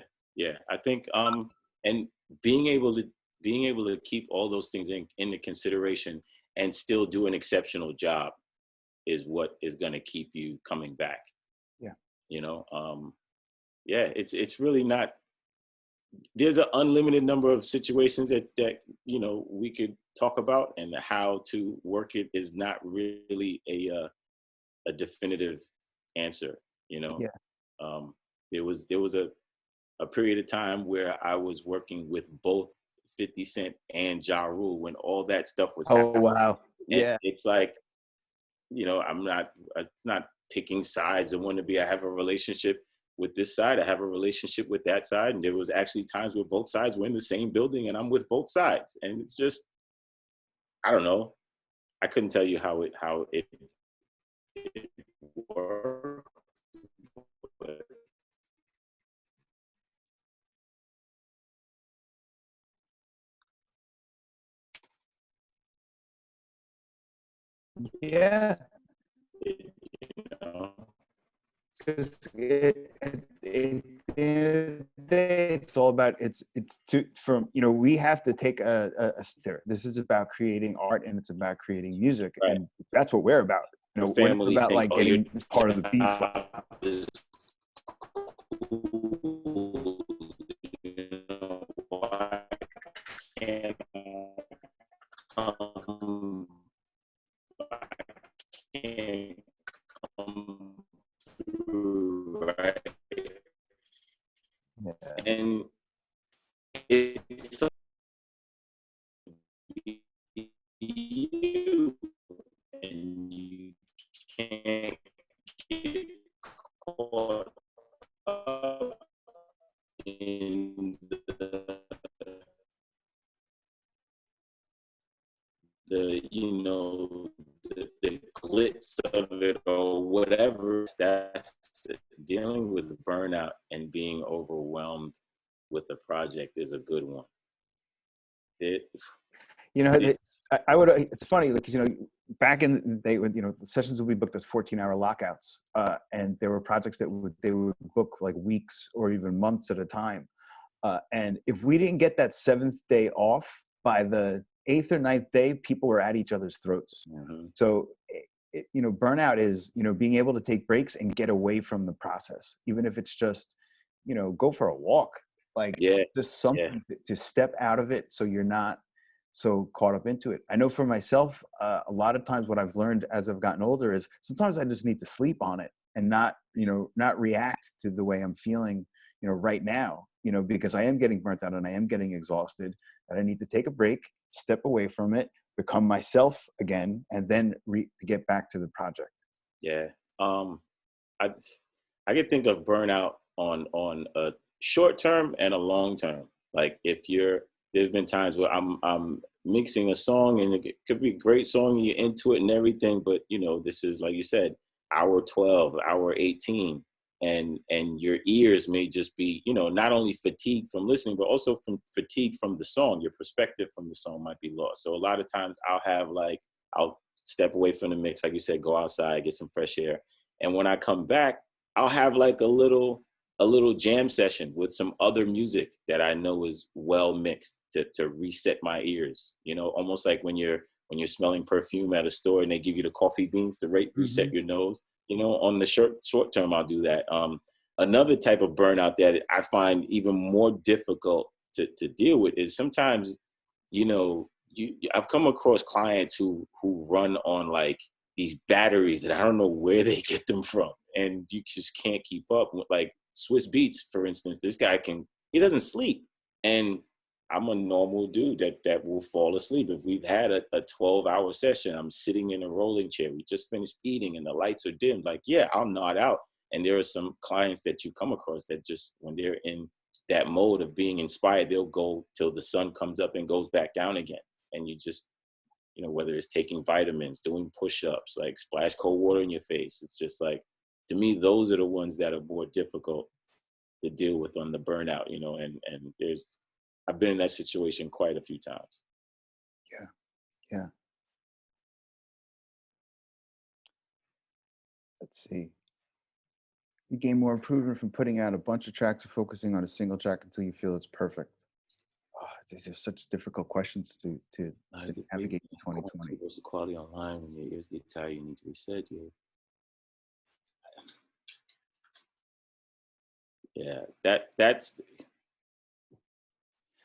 I think and being able to keep all those things into consideration and still do an exceptional job is what is going to keep you coming back. Yeah. Yeah, it's really not there's an unlimited number of situations that you know we could talk about, and how to work it is not really a definitive answer. You know, Yeah. there was a period of time where I was working with both 50 Cent and Ja Rule when all that stuff was Oh happening. wow. And Yeah. it's like, you know, it's not picking sides. I want to be, I have a relationship with this side, I have a relationship with that side. And there was actually times where both sides were in the same building and I'm with both sides. And it's just, I don't know. I couldn't tell you it worked. But Yeah. you know, Because it's all about it's to from you know we have to take this is about creating art and it's about creating music right. and that's what we're about. You The know, we're not family about think, like oh, your getting part of the beef. job is cool. You know, why can't I come, I can't come through, right? Yeah. And it's like you, and you can't get caught up in the you know the glitz of it or whatever. That's dealing with burnout and being overwhelmed with the project is a good one. It, You know, it I would. It's funny because you know, back in the day when you know the sessions would be booked as 14-hour lockouts, and there were projects that they would book like weeks or even months at a time. And if we didn't get that seventh day off by the eighth or ninth day, people were at each other's throats. mm-hmm. So, you know, burnout is, you know, being able to take breaks and get away from the process, even if it's just, you know, go for a walk, like Yeah, just yeah, something to step out of it so you're not so caught up into it. I know for myself, a lot of times what I've learned as I've gotten older is sometimes I just need to sleep on it and not, you know, not react to the way I'm feeling, you know, right now, you know, because I am getting burnt out and I am getting exhausted, and I need to take a break, step away from it, become myself again, and then get back to the project. yeah. I I could think of burnout on a short term and a long term. Like if there's been times where I'm mixing a song and it could be a great song and you're into it and everything, but you know this is like you said, hour 12, hour 18, and your ears may just be you know not only fatigued from listening but also from fatigued from the song. Your perspective from the song might be lost. So a lot of times I'll step away from the mix, like you said, go outside, get some fresh air, and when I come back, I'll have like a little jam session with some other music that I know is well mixed to reset my ears. You know, almost like when you're smelling perfume at a store and they give you the coffee beans to Mm-hmm. reset your nose. You know, on the short term, I'll do that. Another type of burnout that I find even more difficult to deal with is sometimes, you know, I've come across clients who run on like these batteries that I don't know where they get them from, and you just can't keep up. Like Swiss Beats, for instance, this guy he doesn't sleep, and I'm a normal dude that will fall asleep. If we've had a 12-hour session, I'm sitting in a rolling chair. We just finished eating and the lights are dimmed. Like, yeah, I'll nod out. And there are some clients that you come across that just when they're in that mode of being inspired, they'll go till the sun comes up and goes back down again. And you just, you know, whether it's taking vitamins, doing push-ups, like splash cold water in your face. It's just like, to me, those are the ones that are more difficult to deal with on the burnout, you know, and I've been in that situation quite a few times. Yeah. Yeah. Let's see. You gain more improvement from putting out a bunch of tracks or focusing on a single track until you feel it's perfect. Oh, these are such difficult questions to navigate in 2020. What's the quality online when your ears get tired? You need to reset your. Yeah, that's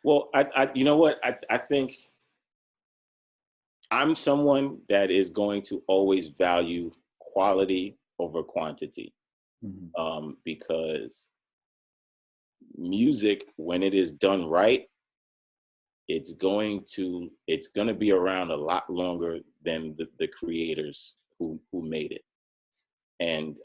Well, you know what? I think I'm someone that is going to always value quality over quantity, Mhm. because music, when it is done right, it's going to be around a lot longer than the creators who made it. And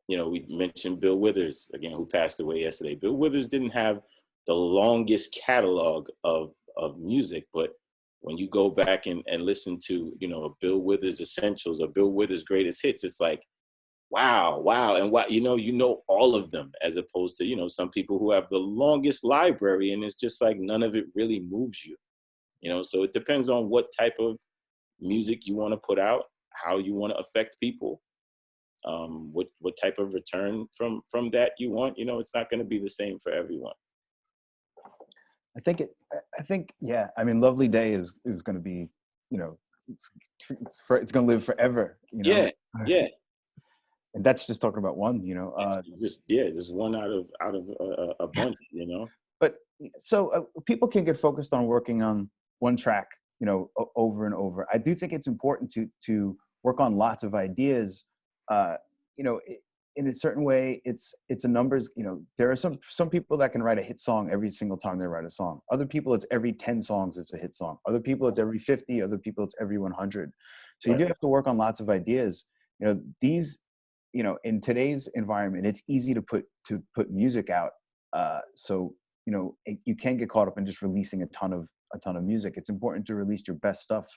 we mentioned Bill Withers again, who passed away yesterday. Bill Withers didn't have the longest catalog of music, but when you go back and listen to, a Bill Withers Essentials or Bill Withers Greatest Hits, it's like, wow, and all of them, as opposed to, some people who have the longest library, and it's just like none of it really moves you. So it depends on what type of music you want to put out, how you want to affect people, what type of return from that you want. It's not going to be the same for everyone. Yeah. I mean, Lovely Day is going to be, it's going to live forever. Yeah. And that's just talking about one. Just one out of a bunch. But so people can get focused on working on one track, over and over. I do think it's important to work on lots of ideas. In a certain way, it's a numbers. There are some people that can write a hit song every single time they write a song. Other people, it's every 10 songs it's a hit song. Other people, it's every 50. Other people, it's every 100. So you do have to work on lots of ideas. In today's environment, it's easy to put music out. So you can't get caught up in just releasing a ton of music. It's important to release your best stuff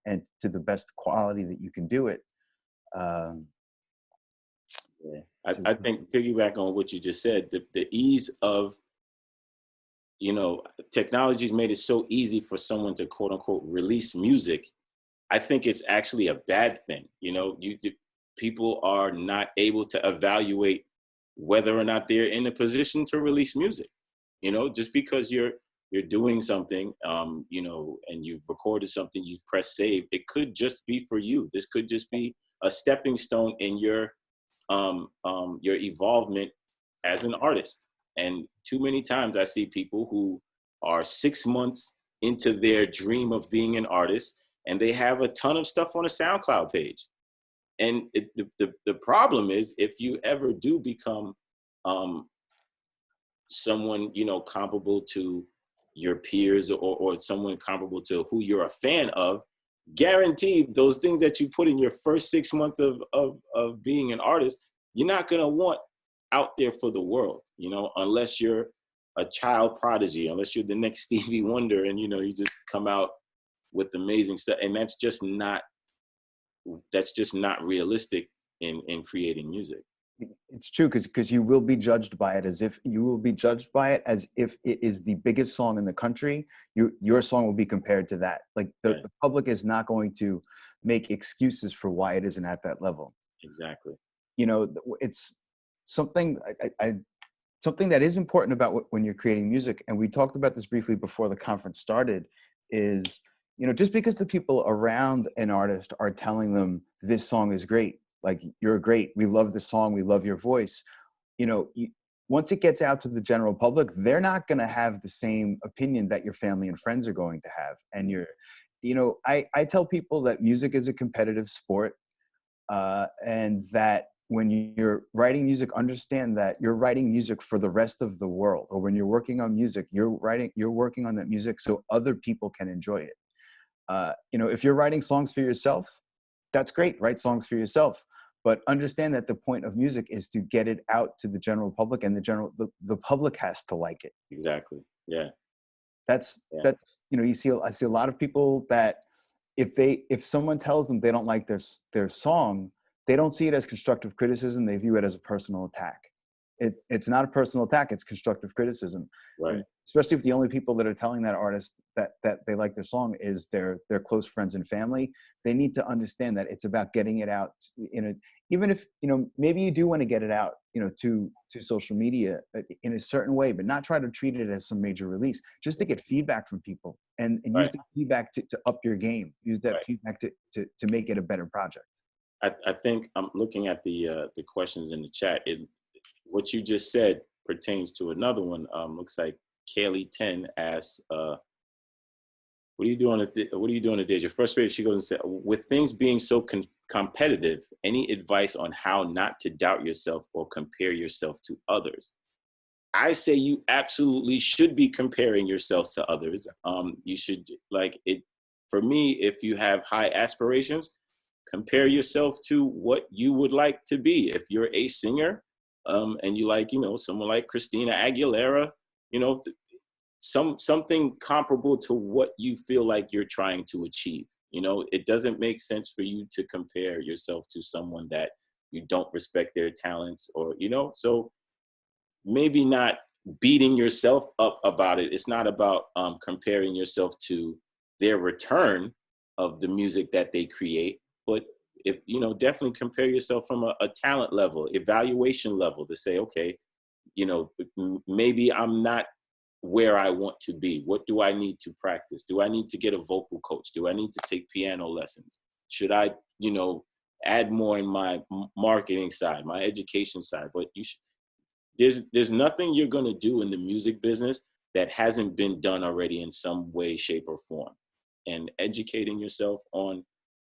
and to the best quality that you can do it. Yeah, I think, piggyback on what you just said, the ease of, technology's made it so easy for someone to quote unquote release music. I think it's actually a bad thing. People are not able to evaluate whether or not they're in a position to release music. Just because you're doing something, and you've recorded something, you've pressed save, it could just be for you. This could just be a stepping stone in your evolvement as an artist. And too many times I see people who are 6 months into their dream of being an artist, and they have a ton of stuff on a SoundCloud page. And the problem is, if you ever do become someone, comparable to your peers, or someone comparable to who you're a fan of, guaranteed those things that you put in your first 6 months of being an artist, you're not going to want out there for the world, unless you're a child prodigy, unless you're the next Stevie Wonder, and, you just come out with amazing stuff. And that's just not realistic in creating music. It's true, because you will be judged by it as if it is the biggest song in the country. Your song will be compared to that. Like the public is not going to make excuses for why it isn't at that level. Exactly. It's something something that is important about when you're creating music, and we talked about this briefly before the conference started, is just because the people around an artist are telling them this song is great, like, you're great, we love the song, we love your voice, once it gets out to the general public, they're not going to have the same opinion that your family and friends are going to have. And I tell people that music is a competitive sport, and that when you're writing music, understand that you're writing music for the rest of the world. Or when you're working on music, you're working on that music so other people can enjoy it. If you're writing songs for yourself, that's great. Write songs for yourself, but understand that the point of music is to get it out to the general public, and the public has to like it. Exactly. Yeah. That's I see a lot of people that if someone tells them they don't like their song, they don't see it as constructive criticism. They view it as a personal attack. It's not a personal attack. It's constructive criticism. Right. Especially if the only people that are telling that artist that they like their song is their close friends and family. They need to understand that it's about getting it out. Even if maybe you do want to get it out, to social media in a certain way, but not try to treat it as some major release. Just to get feedback from people, and use the feedback to up your game. Use that feedback to make it a better project. I think I'm looking at the questions in the chat. What you just said pertains to another one. Looks like Kaylee 10 asks, what are you doing what are you doing today? You're frustrated. She goes and says, with things being so competitive, any advice on how not to doubt yourself or compare yourself to others? I say you absolutely should be comparing yourself to others. You should, like it, for me, if you have high aspirations, compare yourself to what you would like to be. If you're a singer, and you like, someone like Christina Aguilera, something comparable to what you feel like you're trying to achieve. It doesn't make sense for you to compare yourself to someone that you don't respect their talents, or, so maybe not beating yourself up about it. It's not about comparing yourself to their return of the music that they create, but if, definitely compare yourself from a talent level, evaluation level, to say, okay, maybe I'm not where I want to be. What do I need to practice? Do I need to get a vocal coach? Do I need to take piano lessons? Should I, add more in my marketing side, my education side? But there's nothing you're going to do in the music business that hasn't been done already in some way, shape, or form. And educating yourself on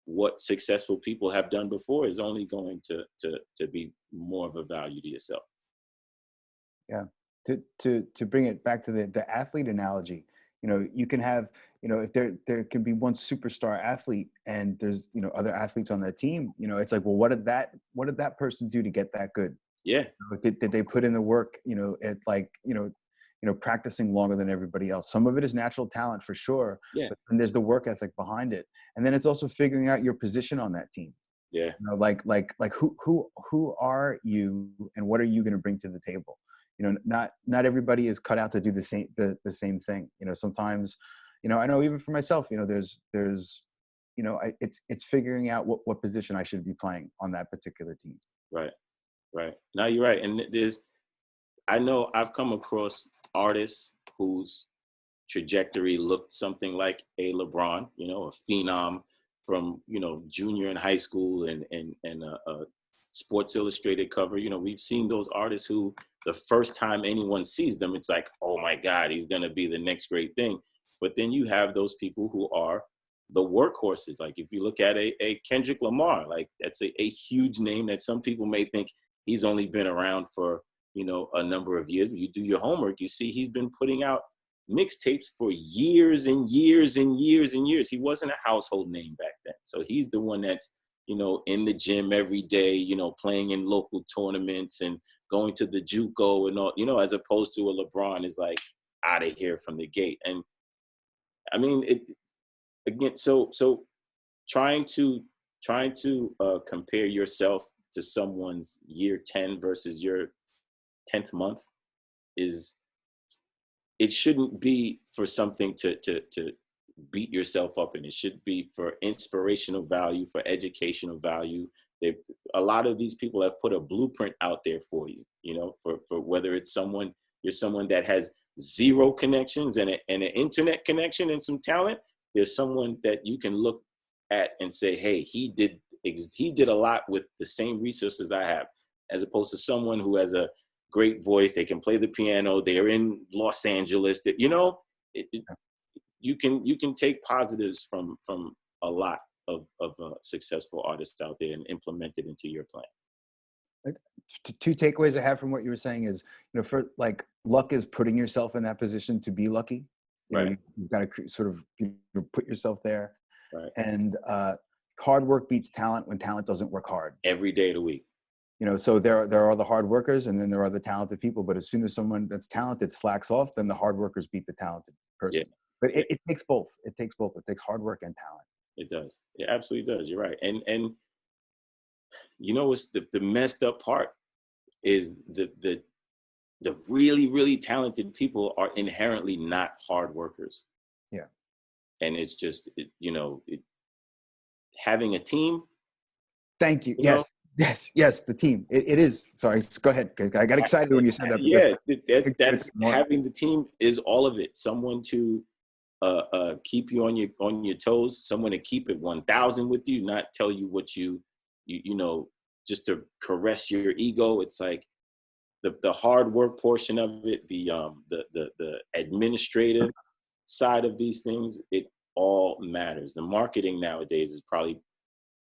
what successful people have done before is only going to be more of a value to yourself. Yeah. To bring it back to the athlete analogy, you can have, if there can be one superstar athlete and there's, other athletes on that team, it's like, well, what did that person do to get that good? Yeah. Did they put in the work, at like, practicing longer than everybody else? Some of it is natural talent for sure. Yeah. But then there's the work ethic behind it. And then it's also figuring out your position on that team. Yeah. Like who are you and what are you going to bring to the table? Not everybody is cut out to do the same thing. Sometimes, I know even for myself, there's it's figuring out what position I should be playing on that particular team. Right. Now you're right. And I know I've come across artists whose trajectory looked something like a LeBron, a phenom from, junior and high school and a Sports Illustrated cover. We've seen those artists who the first time anyone sees them, it's like, oh my God, he's going to be the next great thing. But then you have those people who are the workhorses. Like if you look at a Kendrick Lamar, like that's a huge name that some people may think he's only been around for, a number of years. But you do your homework, you see he's been putting out mixtapes for years and years and years and years. He wasn't a household name back then. So he's the one that's, in the gym every day, playing in local tournaments and going to the JUCO and all, as opposed to a LeBron is like out of here from the gate. And I mean, so trying to compare yourself to someone's year 10 versus your 10th month it shouldn't be for something to beat yourself up in. It should be for inspirational value, for educational value. A lot of these people have put a blueprint out there for you, for whether it's you're someone that has zero connections and an internet connection and some talent. There's someone that you can look at and say, hey, he did a lot with the same resources I have, as opposed to someone who has a great voice. They can play the piano. They're in Los Angeles. You can take positives from a lot of successful artists out there and implement it into your plan. Two takeaways I have from what you were saying is, for like luck is putting yourself in that position to be lucky. Right. You've got to sort of put yourself there. Right. And hard work beats talent when talent doesn't work hard. Every day of the week. So there are the hard workers and then there are the talented people. But as soon as someone that's talented slacks off, then the hard workers beat the talented person. Yeah. But it takes both. It takes both. It takes hard work and talent. It does. It absolutely does. You're right. And what's the messed up part is the really, really talented people are inherently not hard workers. Yeah. And it's just, having a team. Thank you. Yes, the team. It is. Sorry, go ahead. I got excited when you said that. Yeah, that's having the team is all of it. Someone to keep you on your toes. Someone to keep it 1,000 with you, not tell you what you just to caress your ego. It's like the hard work portion of it, the administrative side of these things, it all matters. The marketing nowadays is probably,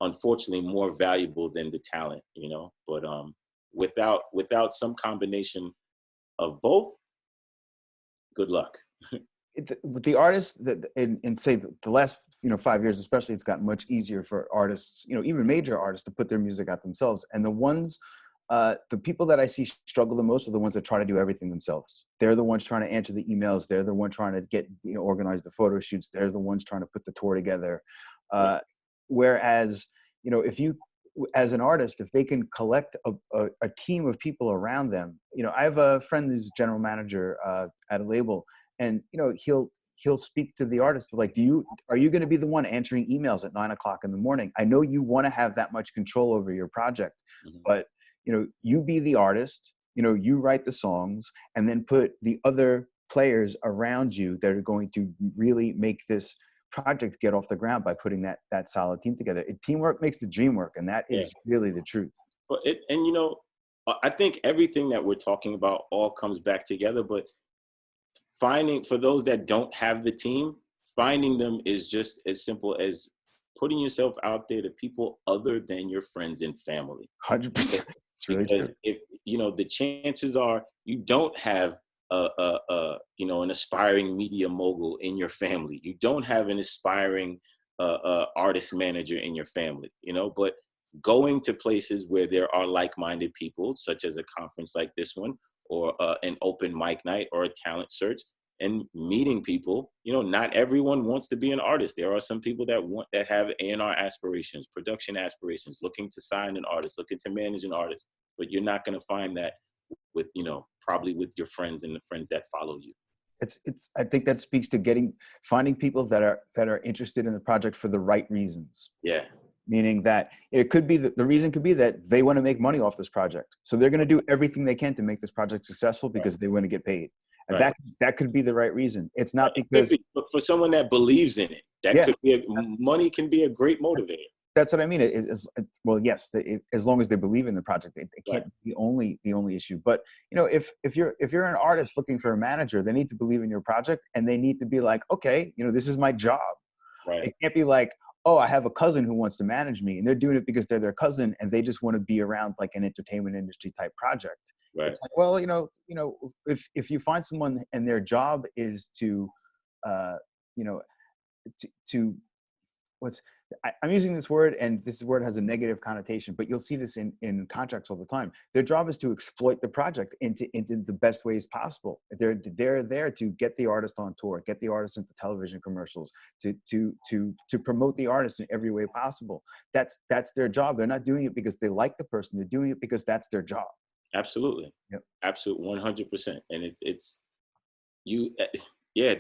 unfortunately, more valuable than the talent, you know. But without some combination of both, good luck. With the artists that in say the last 5 years especially, it's gotten much easier for artists, even major artists, to put their music out themselves. And the people that I see struggle the most are the ones that try to do everything themselves. They're the ones trying to answer the emails. They're the one trying to get organize the photo shoots. They're the ones trying to put the tour together. Whereas if you, as an artist, if they can collect a team of people around them, I have a friend who's general manager at a label. And he'll speak to the artist like, are you going to be the one answering emails at 9 o'clock in the morning? I know you want to have that much control over your project, but you be the artist. You write the songs, and then put the other players around you that are going to really make this project get off the ground by putting that solid team together. Teamwork makes the dream work, and that is really the truth. But I think everything that we're talking about all comes back together, but for those that don't have the team, finding them is just as simple as putting yourself out there to people other than your friends and family. 100%. It's really true. If the chances are you don't have an aspiring media mogul in your family, you don't have an aspiring artist manager in your family, but going to places where there are like-minded people, such as a conference like this one, or an open mic night, or a talent search, and meeting people. Not everyone wants to be an artist. There are some people that have A&R aspirations, production aspirations, looking to sign an artist, looking to manage an artist. But you're not going to find that with, probably with your friends and the friends that follow you. I think that speaks to finding people that are interested in the project for the right reasons. Yeah. Meaning that it could be the reason could be that they want to make money off this project. So they're going to do everything they can to make this project successful because they want to get paid. And that could be the right reason. It's not because for someone that believes in it, could be money can be a great motivator. That's what I mean. Yes, as long as they believe in the project, it can't be the only issue. But if you're an artist looking for a manager, they need to believe in your project, and they need to be like, okay, this is my job. Right. It can't be like, oh, I have a cousin who wants to manage me, and they're doing it because they're their cousin and they just want to be around like an entertainment industry type project. Right. It's like, well, if you find someone and their job is to I'm using this word, and this word has a negative connotation, but you'll see this in contracts all the time. Their job is to exploit the project into the best ways possible. They're there to get the artist on tour, get the artist into television commercials, to promote the artist in every way possible. That's their job. They're not doing it because they like the person. They're doing it because that's their job. Absolutely. Yep. Absolutely. 100%. And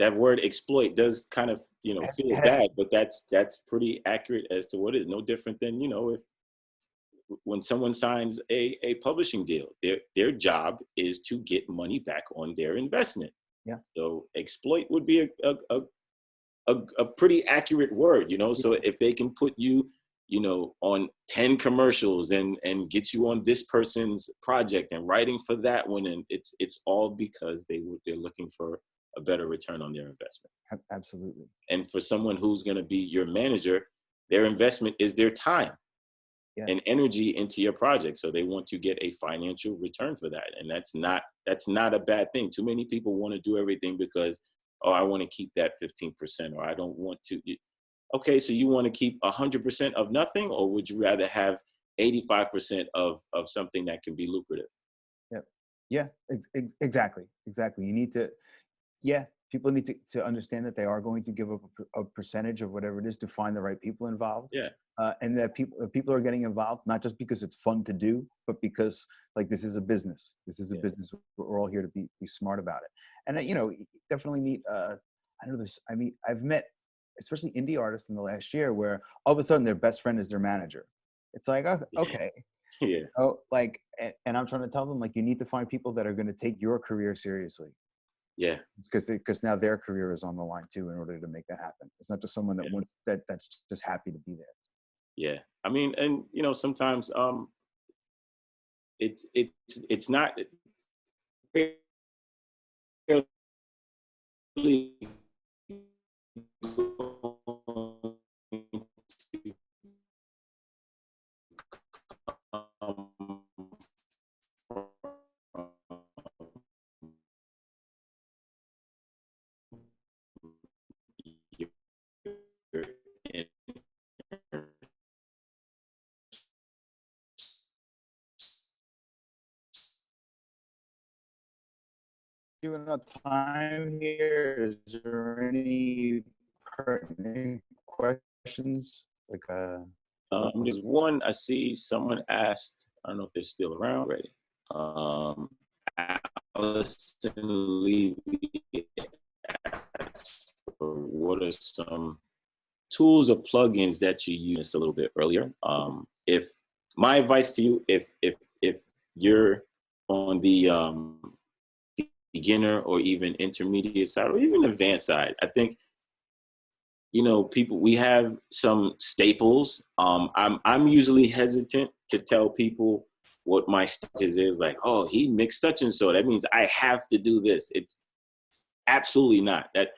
that word exploit does kind of, feel bad, but that's pretty accurate as to what it is. No different than, when someone signs a publishing deal, their job is to get money back on their investment. Yeah. So exploit would be a pretty accurate word, so if they can put you, on 10 commercials and get you on this person's project and writing for that one, and it's all because they're looking for a better return on their investment. Absolutely. And for someone who's going to be your manager, their investment is their time and energy into your project. So they want to get a financial return for that. And that's not a bad thing. Too many people want to do everything because, I want to keep that 15%, or I don't want to. Okay, so you want to keep 100% of nothing, or would you rather have 85% of something that can be lucrative? Yeah, exactly. You need to, people need to understand that they are going to give up a percentage of whatever it is to find the right people involved. Yeah. And that people are getting involved, not just because it's fun to do, but because like this is a business. This is a business. We're all here to be smart about it. And definitely meet. I've met especially indie artists in the last year where all of a sudden their best friend is their manager. It's like, okay. Yeah. And I'm trying to tell them, like, you need to find people that are going to take your career seriously. Yeah. Because now their career is on the line too in order to make that happen. It's not just someone that wants that's just happy to be there. Yeah. I mean, and sometimes it's not Doing enough time here. Is there any pertinent questions? Like, there's one I see someone asked, I don't know if they're still around already. Allison Levy asked, what are some tools or plugins that you use a little bit earlier? If my advice to you, if you're on the beginner or even intermediate side or even advanced side, I think, you know, we have some staples. I'm usually hesitant to tell people what my stuff is like, oh, he mixed such and so, that means I have to do this. It's absolutely not. That,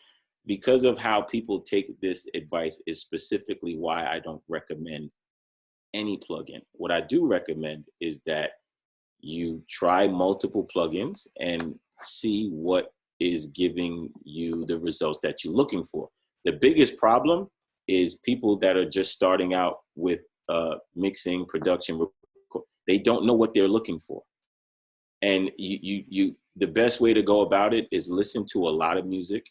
because of how people take this advice, is specifically why I don't recommend any plugin. What I do recommend is that you try multiple plugins and see what is giving you the results that you're looking for. The biggest problem is people that are just starting out with mixing, production. They don't know what they're looking for. And the best way to go about it is listen to a lot of music.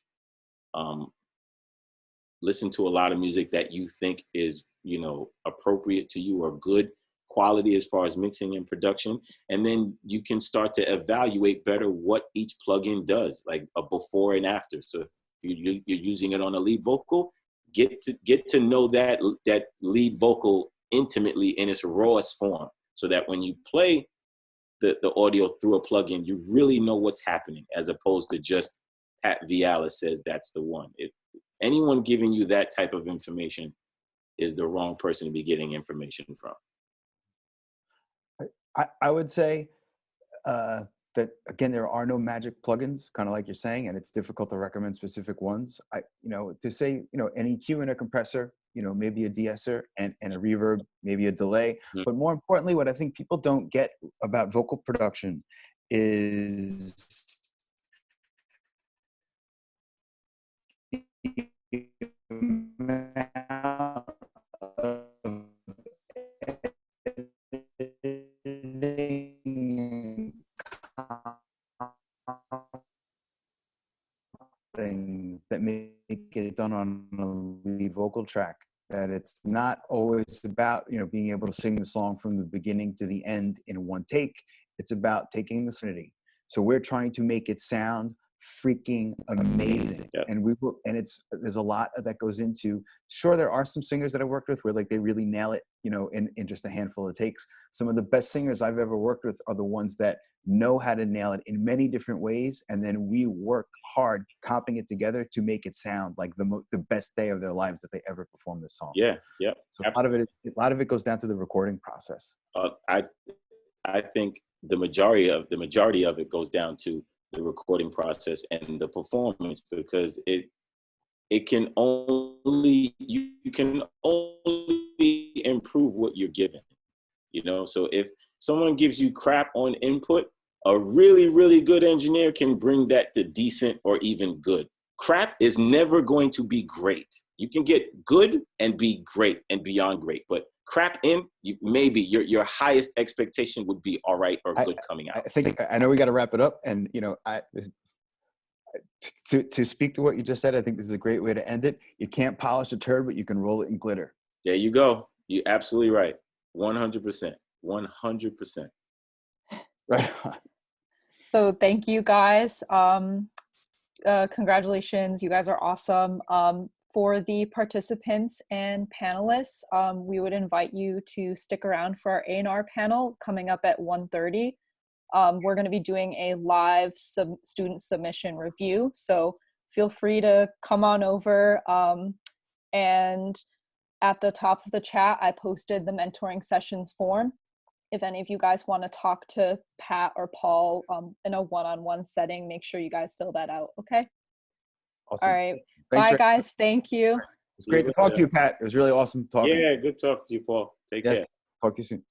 Listen to a lot of music that you think is, you know, appropriate to you or good quality as far as mixing and production. And then you can start to evaluate better what each plugin does, like a before and after. So if you're using it on a lead vocal, get to know that lead vocal intimately in its rawest form, so that when you play the audio through a plugin, you really know what's happening, as opposed to just Pat Viala says that's the one. Anyone giving you that type of information is the wrong person to be getting information from. I would say that, again, there are no magic plugins, kind of like you're saying, and it's difficult to recommend specific ones. To say, you know, an EQ and a compressor, you know, maybe a de-esser and a reverb, maybe a delay. Mm-hmm. But more importantly, what I think people don't get about vocal production is that make it done on a lead vocal track. That it's not always about, you know, being able to sing the song from the beginning to the end in one take. It's about taking the sonority. So we're trying to make it sound freaking amazing. Yep. And there's a lot that goes into, sure, there are some singers that I worked with where like they really nail it, you know, in just a handful of takes. Some of the best singers I've ever worked with are the ones that know how to nail it in many different ways, and then we work hard copying it together to make it sound like the best day of their lives that they ever performed this song. Yeah. So a lot of it goes down to the recording process. I think the majority of it goes down to the recording process and the performance, because you can only improve what you're given, you know. So if someone gives you crap on input, a really, really good engineer can bring that to decent or even good. Crap is never going to be great. You can get good and be great and beyond great, but crap maybe your highest expectation would be all right or good coming out. I know we got to wrap it up, and you know, to speak to what you just said, I think this is a great way to end it. You can't polish a turd, but you can roll it in glitter. There you go. You're absolutely right. 100%. 100%. Right. So thank you guys. Congratulations, you guys are awesome. For the participants and panelists, we would invite you to stick around for our A&R panel coming up at 1:30. We're going to be doing a live student submission review, so feel free to come on over. And at the top of the chat, I posted the mentoring sessions form. if any of you guys want to talk to Pat or Paul in a one-on-one setting, make sure you guys fill that out. Okay. Awesome. All right. Thanks, Bye, guys. Thank you. It's great to talk to you, Pat. It was really awesome talking. Yeah, good talk to you, Paul. Take care. Talk to you soon.